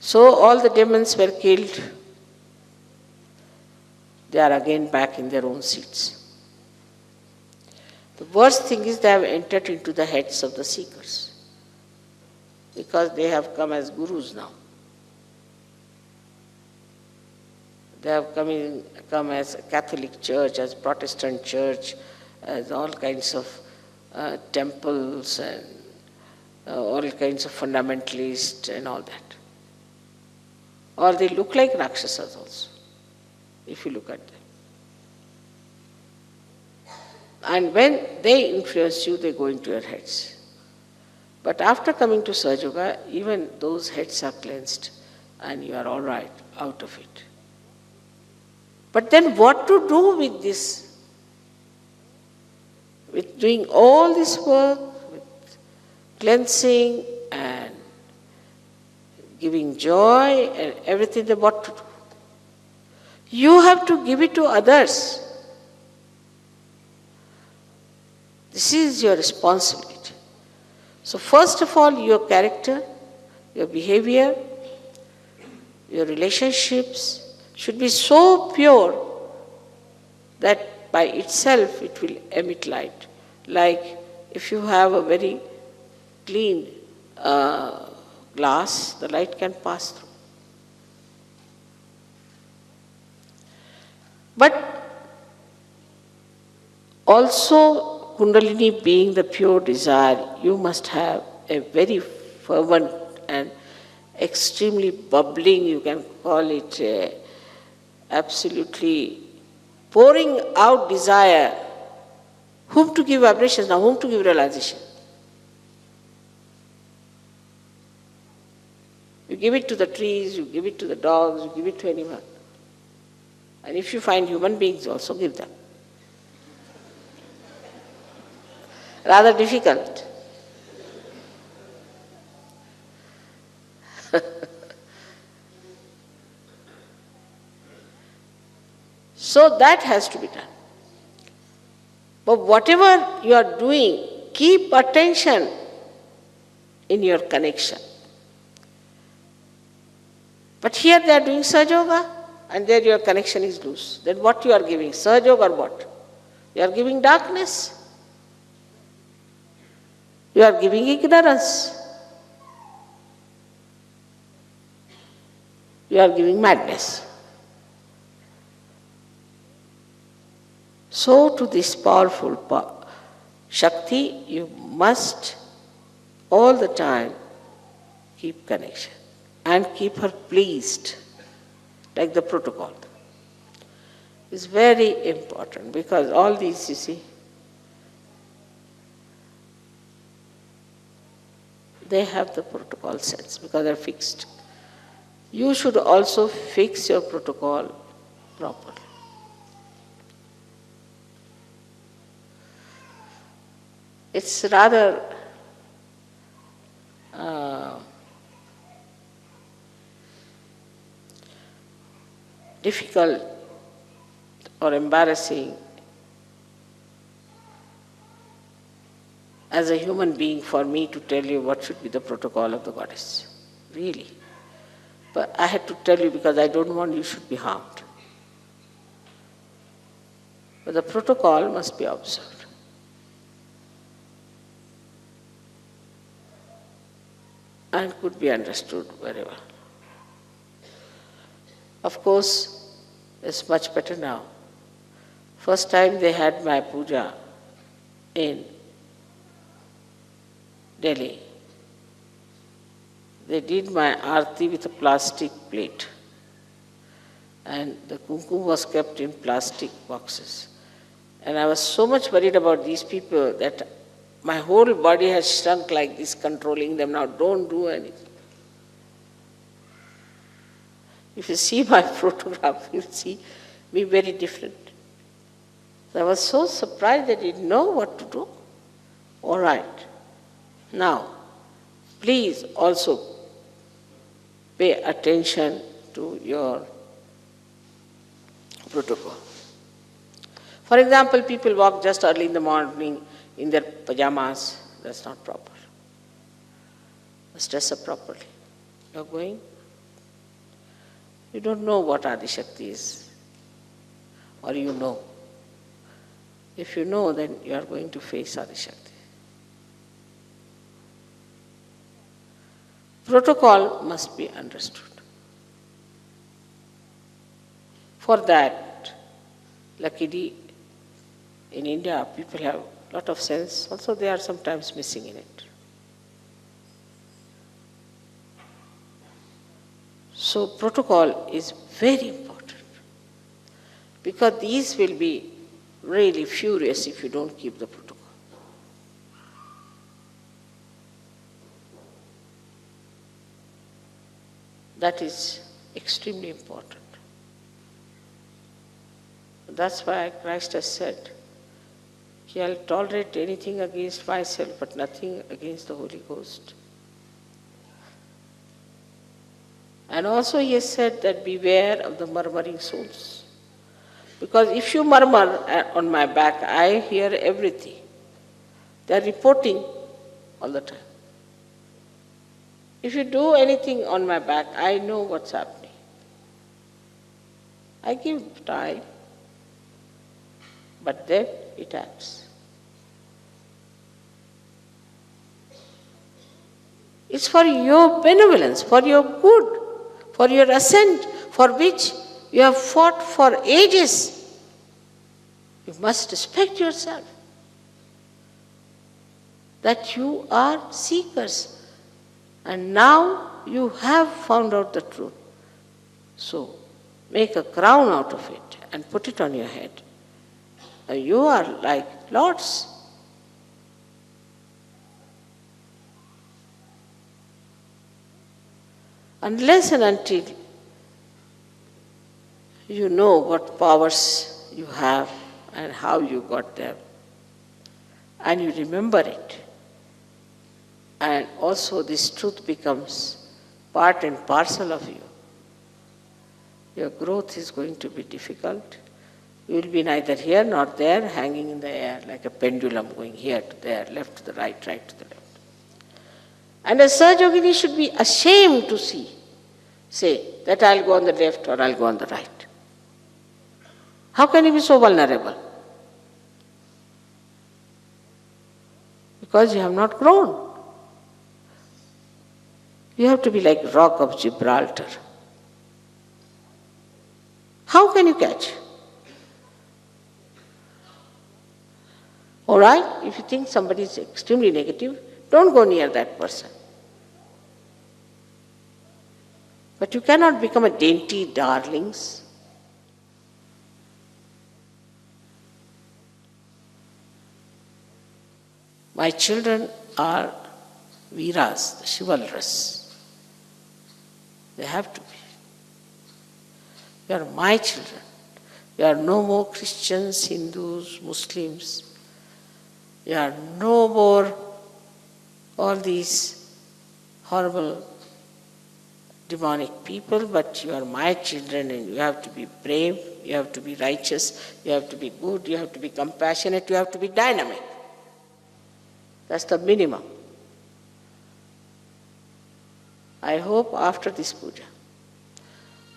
So all the demons were killed. They are again back in their own seats. The worst thing is they have entered into the heads of the seekers, because they have come as gurus now. They have come as a Catholic Church, as Protestant Church, as all kinds of temples and all kinds of fundamentalists and all that. Or they look like Rakshasas also, if you look at them. And when they influence you, they go into your heads. But after coming to Sahaja Yoga, even those heads are cleansed and you are all right out of it. But then what to do with this? With doing all this work, with cleansing and giving joy and everything, then what to do? You have to give it to others. This is your responsibility. So first of all, your character, your behavior, your relationships should be so pure that by itself it will emit light. Like if you have a very clean glass, the light can pass through. But also, Kundalini being the pure desire, you must have a very fervent and extremely bubbling, you can call it absolutely pouring out desire. Whom to give vibrations now, whom to give realization? You give it to the trees, you give it to the dogs, you give it to anyone. And if you find human beings, also give them. Rather difficult. So that has to be done. But whatever you are doing, keep attention in your connection. But here they are doing Sahaja Yoga, and there your connection is loose. Then what you are giving? Sahaja Yoga or what? You are giving darkness. You are giving ignorance. You are giving madness. So to this powerful Shakti, you must all the time keep connection and keep her pleased, like the protocol. It's very important because all these, you see, they have the protocol sense because they're fixed. You should also fix your protocol properly. It's rather difficult or embarrassing as a human being for me to tell you what should be the protocol of the goddess. Really. But I had to tell you because I don't want you should be harmed. But the protocol must be observed. And could be understood very well. Of course, it's much better now. First time they had my puja in Delhi. They did my arti with a plastic plate. And the kumkum was kept in plastic boxes. And I was so much worried about these people that my whole body has shrunk like this, controlling them. Now don't do anything. If you see my photograph, you'll see me very different. So I was so surprised that I didn't know what to do. All right. Now, please also pay attention to your protocol. For example, people walk just early in the morning in their pajamas. That's not proper. Must dress up properly. You're going. You don't know what Adi Shakti is. Or you know. If you know, then you are going to face Adishakti. Protocol must be understood. For that, luckily, in India, people have a lot of sense. Also, they are sometimes missing in it. So, protocol is very important, because these will be really furious if you don't keep the protocol. That is extremely important. That's why Christ has said, I'll tolerate anything against myself, but nothing against the Holy Ghost. And also he has said that beware of the murmuring souls. Because if you murmur on my back, I hear everything. They are reporting all the time. If you do anything on my back, I know what's happening. I give time, but then it acts. It's for your benevolence, for your good, for your ascent, for which you have fought for ages. You must respect yourself, that you are seekers, and now you have found out the truth. So make a crown out of it and put it on your head. You are like lords. Unless and until you know what powers you have and how you got them, and you remember it, and also this truth becomes part and parcel of you, your growth is going to be difficult. You will be neither here nor there, hanging in the air like a pendulum, going here to there, left to the right, right to the left. And a Sahajogini should be ashamed to say that I'll go on the left or I'll go on the right. How can he be so vulnerable? Because you have not grown. You have to be like Rock of Gibraltar. How can you catch? All right, if you think somebody is extremely negative, don't go near that person. But you cannot become a dainty darlings. My children are Veeras, the chivalrous. They have to be. You are my children. You are no more Christians, Hindus, Muslims. You are no more all these horrible demonic people, but you are my children, and you have to be brave, you have to be righteous, you have to be good, you have to be compassionate, you have to be dynamic. That's the minimum. I hope after this puja,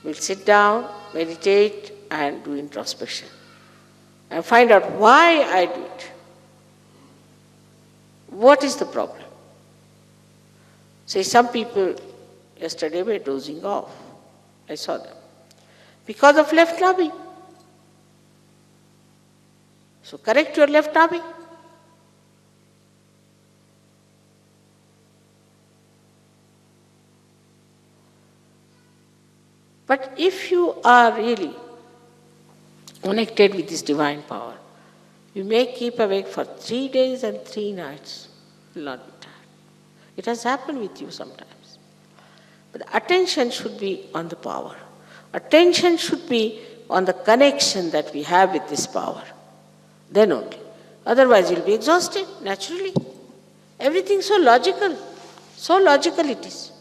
we'll sit down, meditate, and do introspection, and find out why I do it. What is the problem? See, some people yesterday were dozing off. I saw them. Because of left nabi. So correct your left nabi. But if you are really connected with this divine power, you may keep awake for 3 days and 3 nights. You will not be tired. It has happened with you sometimes. But the attention should be on the power. Attention should be on the connection that we have with this power. Then only. Otherwise you will be exhausted, naturally. Everything so logical. So logical it is.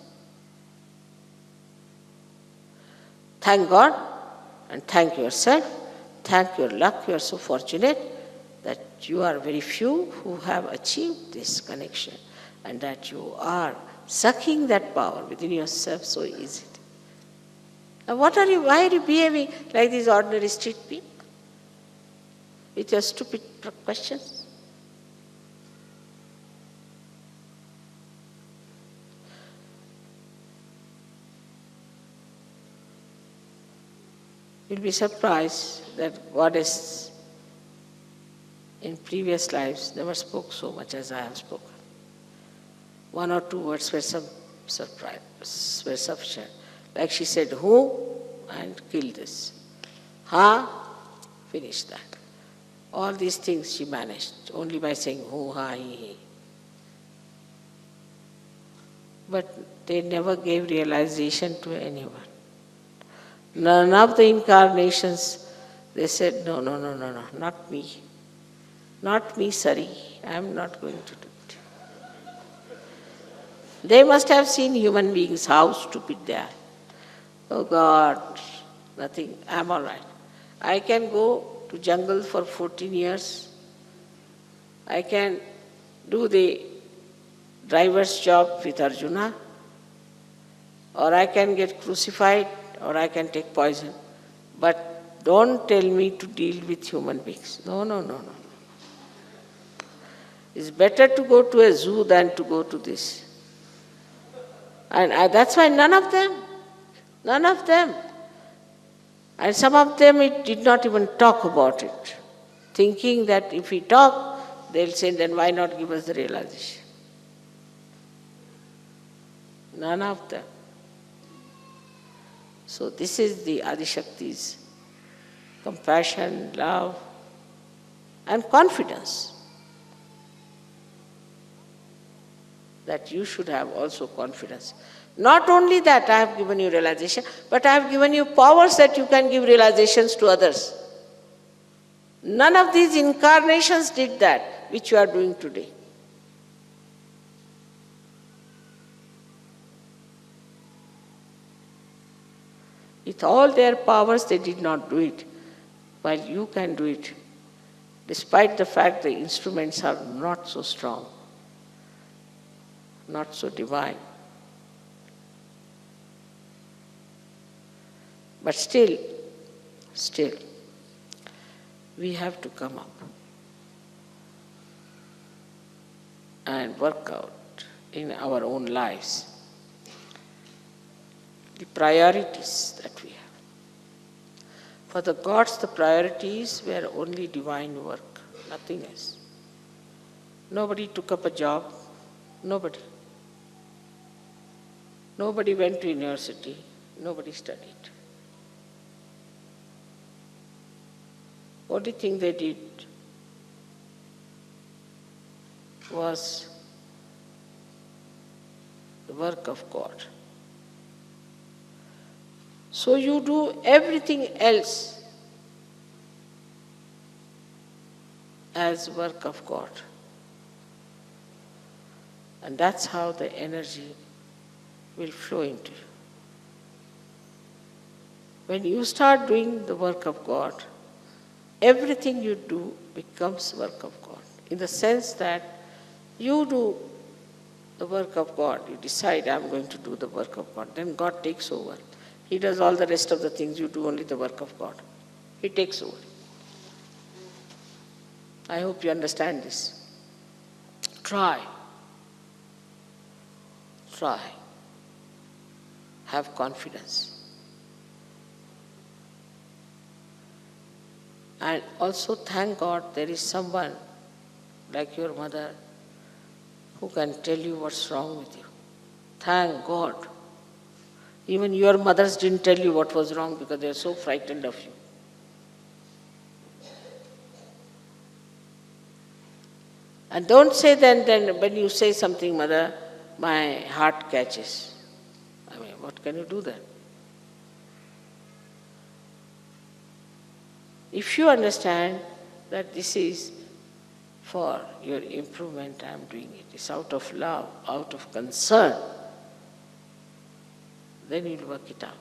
Thank God and thank yourself. Thank your luck. You are so fortunate that you are very few who have achieved this connection, and that you are sucking that power within yourself so easily. Now why are you behaving like these ordinary street people? with your stupid questions? You'll be surprised that Goddess in previous lives never spoke so much as I have spoken. One or two words were were sufficient. Like she said, who? And kill this. Ha? Finish that. All these things she managed only by saying who, ha, he. But they never gave realization to anyone. None of the incarnations, they said, no, not me. Not me, sorry, I am not going to do it. They must have seen human beings, how stupid they are. Oh God, nothing, I am all right. I can go to jungle for 14 years. I can do the driver's job with Arjuna, or I can get crucified, or I can take poison. But don't tell me to deal with human beings. No. It's better to go to a zoo than to go to this. And that's why none of them. And some of them it did not even talk about it, thinking that if we talk, they'll say, then why not give us the realization? None of them. So this is the Adishakti's compassion, love, and confidence. That you should have also confidence. Not only that I have given you realization, but I have given you powers that you can give realizations to others. None of these incarnations did that, which you are doing today. With all their powers, they did not do it, while you can do it, despite the fact the instruments are not so strong, not so divine. But still, we have to come up and work out in our own lives the priorities that we have. For the gods, the priorities were only divine work, nothing else. Nobody took up a job, nobody. Nobody went to university, nobody studied. Only thing they did was the work of God. So you do everything else as work of God. And that's how the energy will flow into you. When you start doing the work of God, everything you do becomes work of God. In the sense that you do the work of God, you decide, I'm going to do the work of God, then God takes over. He does all the rest of the things, you do only the work of God. He takes over. I hope you understand this. Try. Have confidence. And also thank God there is someone like your mother who can tell you what's wrong with you. Thank God. Even your mothers didn't tell you what was wrong because they are so frightened of you. And don't say then when you say something, mother, my heart catches. I mean, what can you do then? If you understand that this is for your improvement, I am doing it. It's out of love, out of concern, then you'll work it out.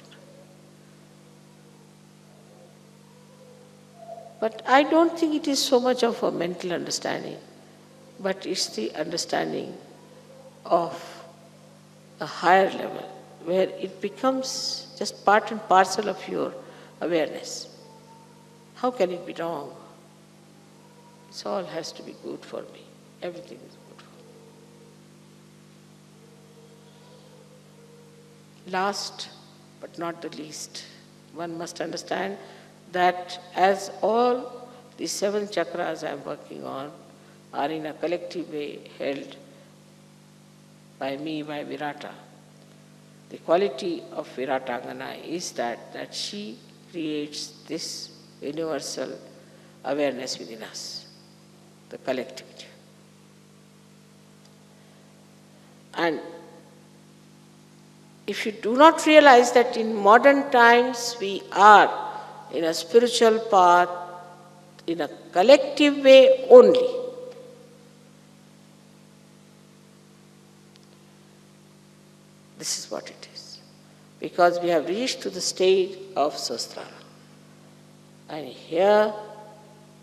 But I don't think it is so much of a mental understanding, but it's the understanding of a higher level, where it becomes just part and parcel of your awareness. How can it be wrong? This all has to be good for me. Everything is good for me. Last but not the least, one must understand that as all these 7 chakras I am working on are in a collective way held by me, by Virata, the quality of Viratangana is that she creates this universal awareness within us, the collectivity. And if you do not realize that in modern times we are in a spiritual path in a collective way only, this is what it is. Because we have reached to the stage of Sahasrara. And here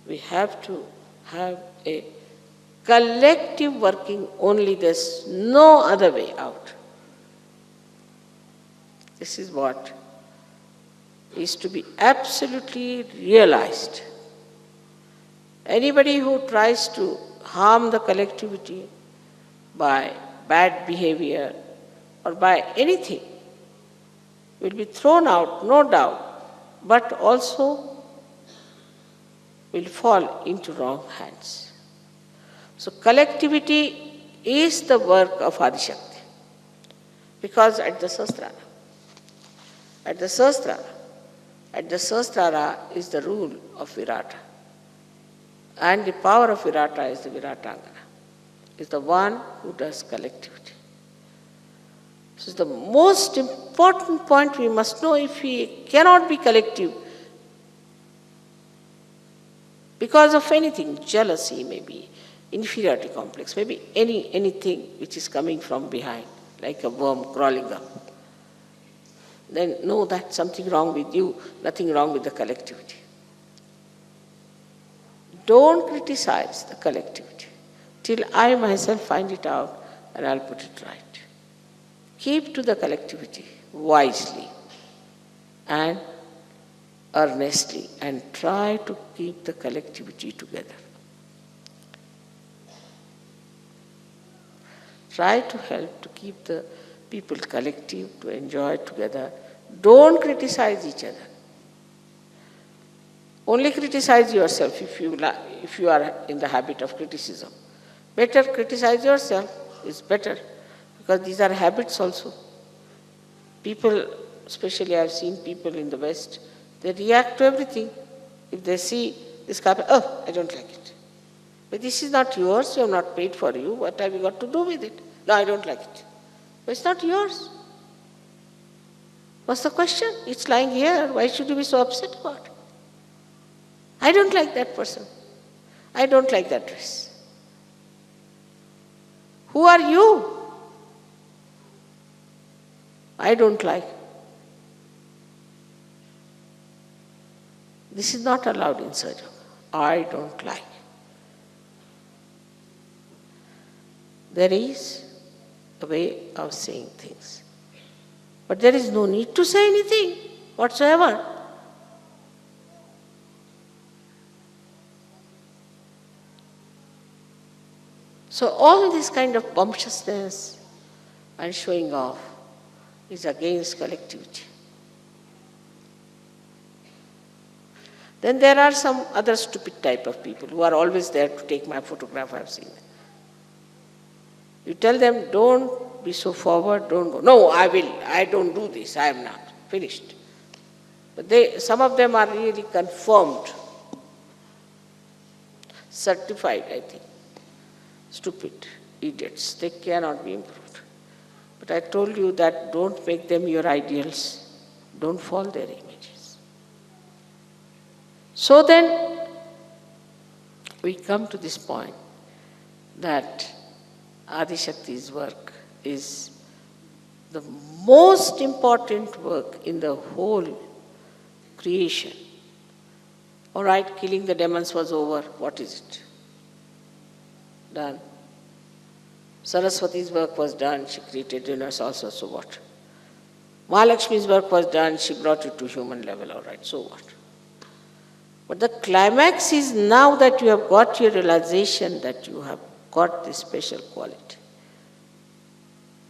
we have to have a collective working only. There's no other way out. This is what is to be absolutely realized. Anybody who tries to harm the collectivity by bad behavior or by anything will be thrown out, no doubt, but also will fall into wrong hands. So collectivity is the work of Adishakti. Because at the Sahasrara is the rule of Virata. And the power of Virata is the Viratangana, is the one who does collectivity. This is the most important point we must know. If we cannot be collective because of anything, jealousy maybe, inferiority complex, maybe anything which is coming from behind, like a worm crawling up, then know that something wrong with you, nothing wrong with the collectivity. Don't criticize the collectivity till I myself find it out and I'll put it right. Keep to the collectivity wisely and earnestly and try to keep the collectivity together. Try to help to keep the people collective, to enjoy together. Don't criticize each other. Only criticize yourself if you are in the habit of criticism. Better criticize yourself is better, because these are habits also. People, especially I have seen people in the West, they react to everything. If they see this carpet, oh, I don't like it. But this is not yours, you have not paid for you, what have you got to do with it? No, I don't like it. But it's not yours. What's the question? It's lying here, why should you be so upset about it? I don't like that person. I don't like that dress. Who are you? I don't like. This is not allowed in Sahaja. I don't like. There is a way of saying things. But there is no need to say anything whatsoever. So all this kind of bumptiousness and showing off is against collectivity. Then there are some other stupid type of people who are always there to take my photograph, I have seen them. You tell them, don't be so forward, don't go. No, I don't do this, I am not. Finished. But some of them are really confirmed, certified, I think. Stupid idiots, they cannot be improved. But I told you that don't make them your ideals, don't fall their images. So then, we come to this point that Adishakti's work is the most important work in the whole creation. All right, killing the demons was over, what is it? Done. Saraswati's work was done, she created universe also, so what? Mahalakshmi's work was done, she brought it to human level, all right, so what? But the climax is now that you have got your realization that you have got this special quality,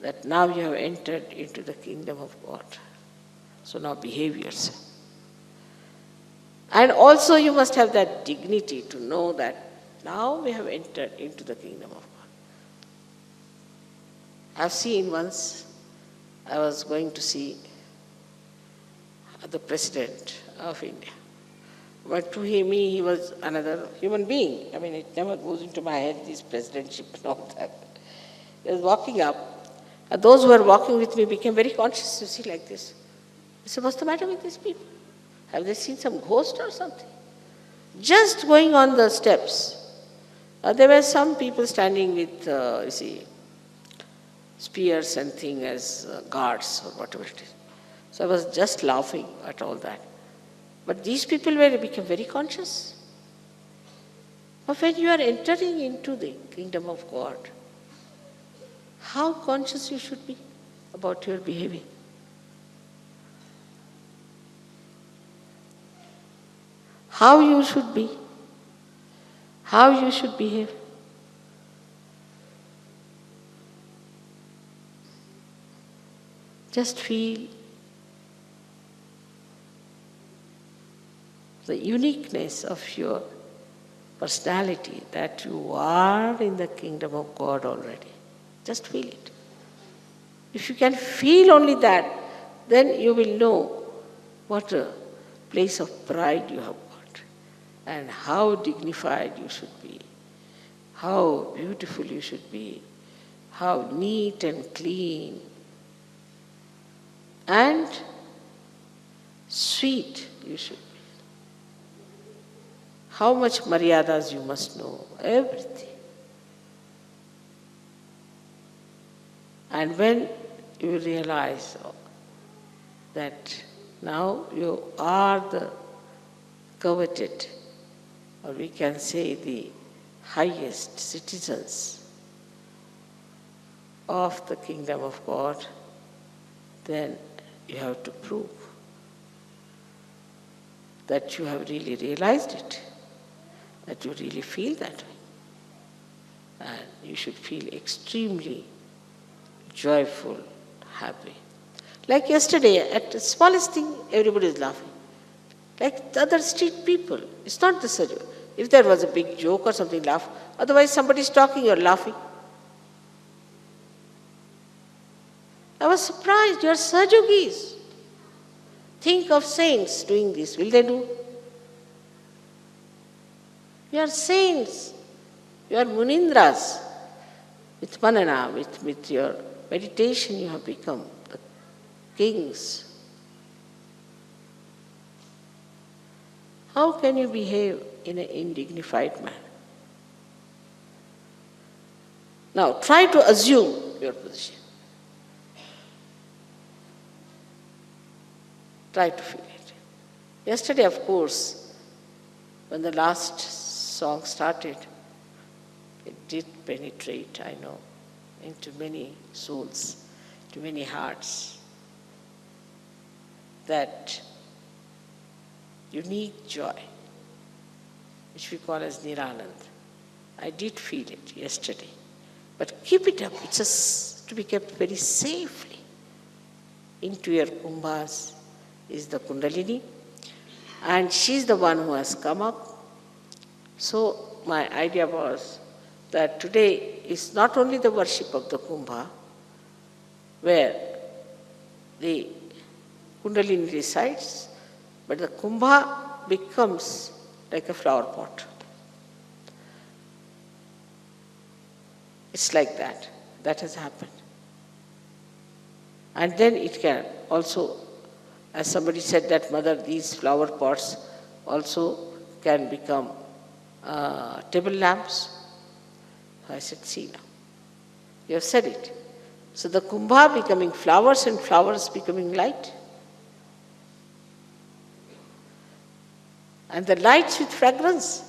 that now you have entered into the kingdom of God. So now behave yourself. And also you must have that dignity to know that now we have entered into the kingdom of God. I've seen once, I was going to see the President of India. But to me, he was another human being. I mean, it never goes into my head, this presidentship and all that. He was walking up, and those who were walking with me became very conscious to see like this. I said, what's the matter with these people? Have they seen some ghost or something? Just going on the steps, there were some people standing with, spears and things as guards or whatever it is. So I was just laughing at all that. But these people became very conscious. But when you are entering into the kingdom of God, how conscious you should be about your behavior. How you should be, how you should behave. Just feel the uniqueness of your personality, that you are in the kingdom of God already. Just feel it. If you can feel only that, then you will know what a place of pride you have got and how dignified you should be, how beautiful you should be, how neat and clean and sweet you should be. How much maryadas you must know, everything. And when you realize that now you are the coveted, or we can say the highest citizens of the kingdom of God, then you have to prove that you have really realized it, that you really feel that way. And you should feel extremely joyful, happy. Like yesterday, at the smallest thing, everybody is laughing. Like the other street people. It's not the sadhu. If there was a big joke or something, laugh. Otherwise, somebody is talking, you're laughing. I was surprised, you're Sahajogis. Think of saints doing this. Will they do? You are saints. You are Munindras. With manana, with your meditation, you have become the kings. How can you behave in an indignified manner? Now, try to assume your position. Try to feel it. Yesterday, of course, when the last song started, it did penetrate, I know, into many souls, to many hearts. That unique joy, which we call as Niranand. I did feel it yesterday. But keep it up. It's just to be kept very safely. Into your kumbhas is the Kundalini, and she's the one who has come up. So my idea was that today is not only the worship of the kumbha, where the Kundalini resides, but the kumbha becomes like a flower pot. It's like that. That has happened. And then it can also, as somebody said that, Mother, these flower pots also can become table lamps. I said, see now, you have said it. So the kumbha becoming flowers and flowers becoming light. And the lights with fragrance.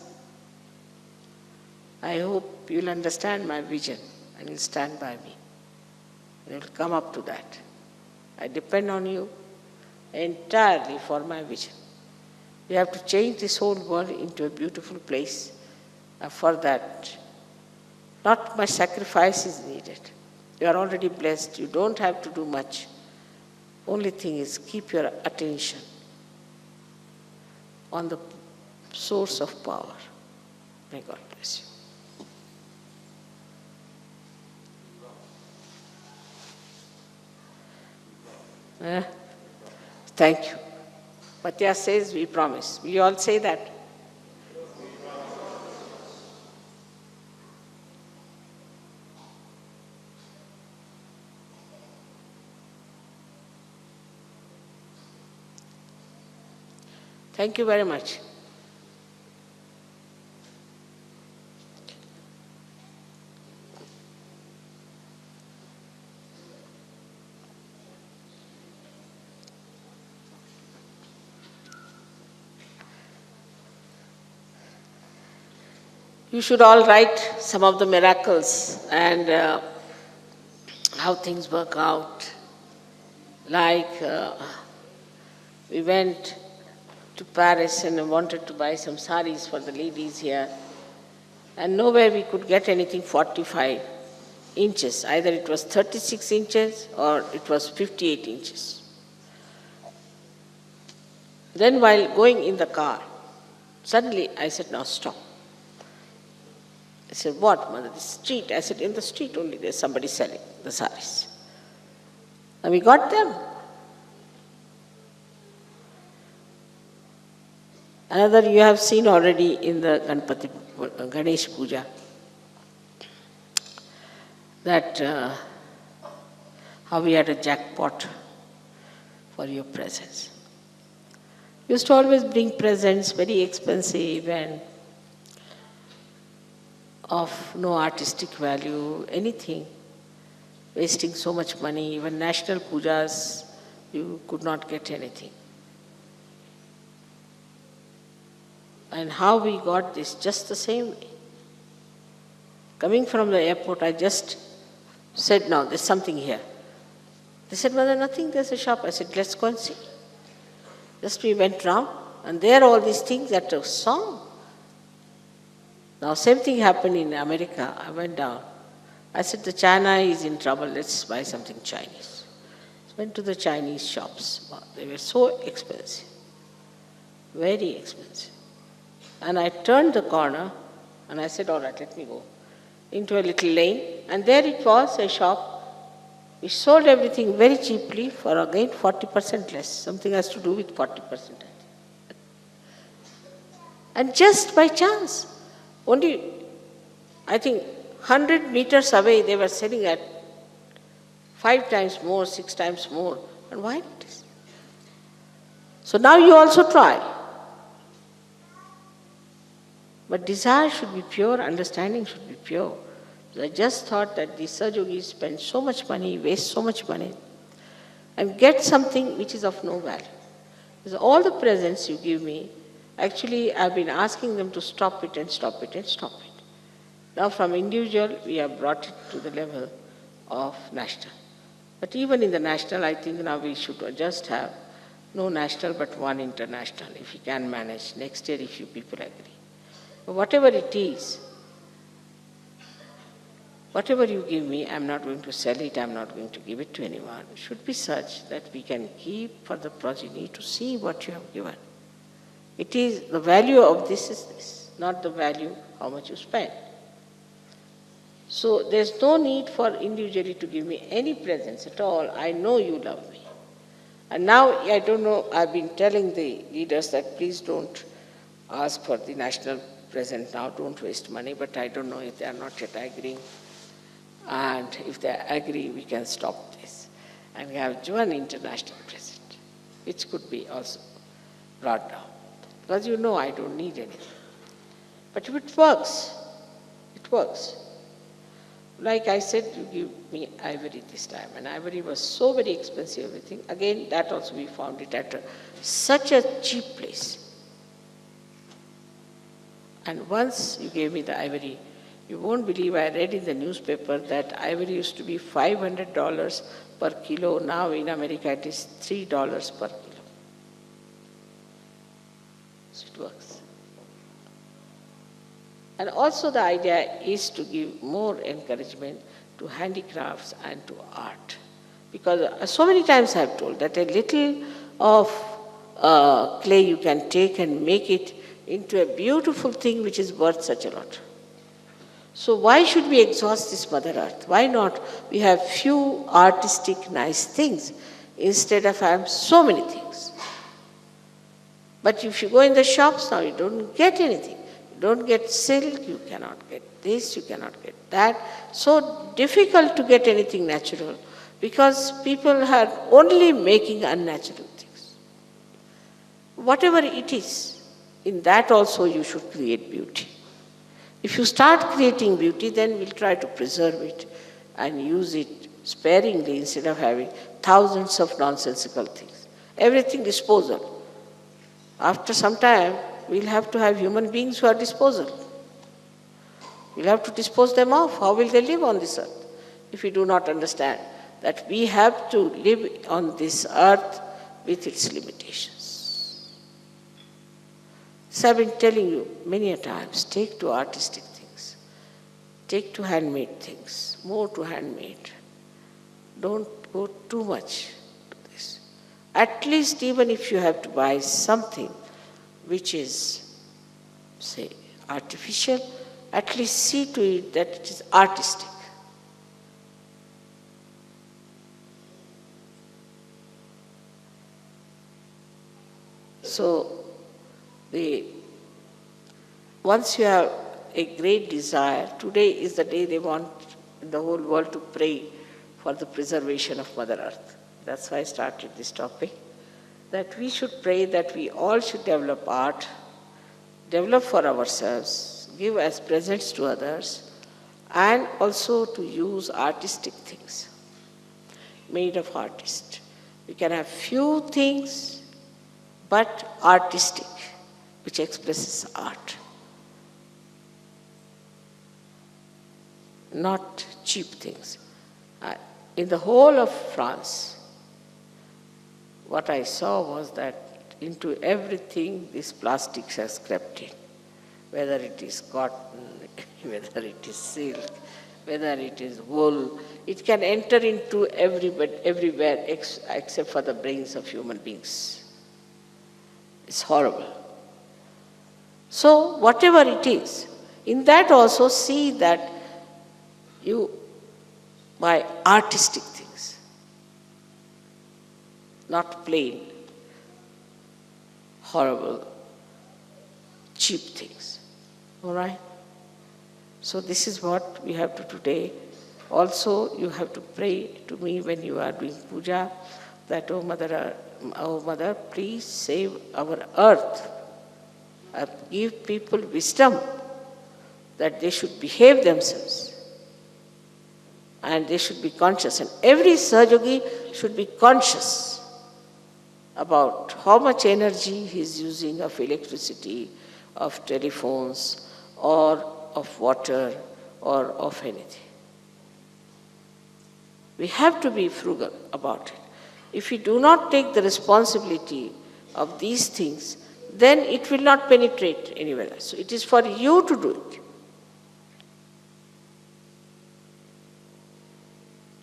I hope you'll understand my vision and you'll stand by me. And you'll come up to that. I depend on you entirely for my vision. We have to change this whole world into a beautiful place. And for that, not much sacrifice is needed. You are already blessed. You don't have to do much. Only thing is keep your attention on the source of power. May God bless you. Thank you. Matthias says, we promise. Will you all say that? Thank you very much. You should all write some of the miracles and how things work out. Like we went to Paris and wanted to buy some saris for the ladies here, and nowhere we could get anything 45 inches. Either it was 36 inches or it was 58 inches. Then while going in the car, suddenly I said, now stop. I said, what, mother, the street? I said, in the street only there's somebody selling the saris. And we got them. Another you have seen already in the Ganesh Puja, that how we had a jackpot for your presents. You used to always bring presents very expensive and of no artistic value, anything, wasting so much money. Even national pujas, you could not get anything. And how we got this, just the same way. Coming from the airport, I just said, no, there's something here. They said, mother, nothing, there's a shop. I said, let's go and see. Just we went round, and there all these things that a song. Now, same thing happened in America. I went down. I said, the China is in trouble, let's buy something Chinese. Went to the Chinese shops. Wow, they were so expensive, very expensive. And I turned the corner and I said, all right, let me go into a little lane. And there it was, a shop which sold everything very cheaply for again 40% less. Something has to do with 40%. And just by chance, only, I think, 100 meters away, they were selling at 5 times more, 6 times more. And why not this? So now you also try. But desire should be pure, understanding should be pure. So I just thought that these Sahajogis spend so much money, waste so much money, and get something which is of no value. Because all the presents you give me, actually I've been asking them to stop it and stop it and stop it. Now from individual, we have brought it to the level of national. But even in the national, I think now we should just have no national but one international, if we can manage. Next year, if you people agree. Whatever it is, whatever you give me, I'm not going to sell it, I'm not going to give it to anyone. It should be such that we can keep for the progeny to see what you have given. It is, the value of this is this, not the value how much you spend. So there's no need for individually to give me any presents at all. I know you love me. And now, I don't know, I've been telling the leaders that please don't ask for the national present now, don't waste money, but I don't know if they are not yet agreeing. And if they agree, we can stop this. And we have one international present, which could be also brought down. Because you know I don't need anything. But if it works, it works. Like I said, you give me ivory this time, and ivory was so very expensive, everything. Again, that also we found it at such a cheap place. And once you gave me the ivory, you won't believe I read in the newspaper that ivory used to be $500 per kilo. Now in America it is $3 per kilo. So it works. And also the idea is to give more encouragement to handicrafts and to art. Because so many times I have told that a little of clay you can take and make it into a beautiful thing which is worth such a lot. So why should we exhaust this Mother Earth? Why not we have few artistic nice things instead of having so many things? But if you go in the shops now, you don't get anything. You don't get silk, you cannot get this, you cannot get that. So difficult to get anything natural because people are only making unnatural things. Whatever it is, in that also you should create beauty. If you start creating beauty, then we'll try to preserve it and use it sparingly instead of having thousands of nonsensical things. Everything disposal. After some time, we'll have to have human beings who are disposal. We'll have to dispose them off. How will they live on this earth if we do not understand that we have to live on this earth with its limitations? So I've been telling you many a times, take to artistic things, take to handmade things, more to handmade. Don't go too much to this. At least even if you have to buy something which is, say, artificial, at least see to it that it is artistic. So, once you have a great desire, today is the day they want the whole world to pray for the preservation of Mother Earth. That's why I started this topic, that we should pray that we all should develop art, develop for ourselves, give as presents to others, and also to use artistic things made of artists. We can have few things, but artistic, which expresses art. Not cheap things. In the whole of France, what I saw was that into everything these plastics has crept in. Whether it is cotton, whether it is silk, whether it is wool, it can enter into everywhere except for the brains of human beings. It's horrible. So whatever it is, in that also see that you buy artistic things, not plain, horrible, cheap things. All right? So this is what we have to today. Also, you have to pray to me when you are doing puja, that, oh Mother, please save our earth. Give people wisdom that they should behave themselves and they should be conscious. And every Sahajogi should be conscious about how much energy he is using of electricity, of telephones, or of water, or of anything. We have to be frugal about it. If we do not take the responsibility of these things, then it will not penetrate anywhere else. So it is for you to do it.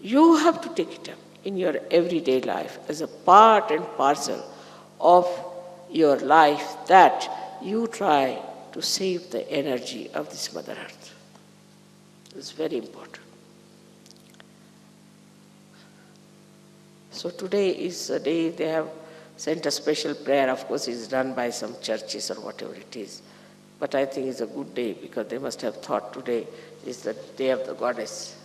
You have to take it up in your everyday life as a part and parcel of your life, that you try to save the energy of this Mother Earth. It's very important. So today is a day they have sent a special prayer. Of course, it's done by some churches or whatever it is. But I think it's a good day because they must have thought today is the day of the goddess.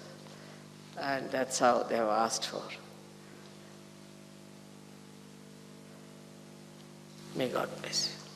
And that's how they have asked for. May God bless you.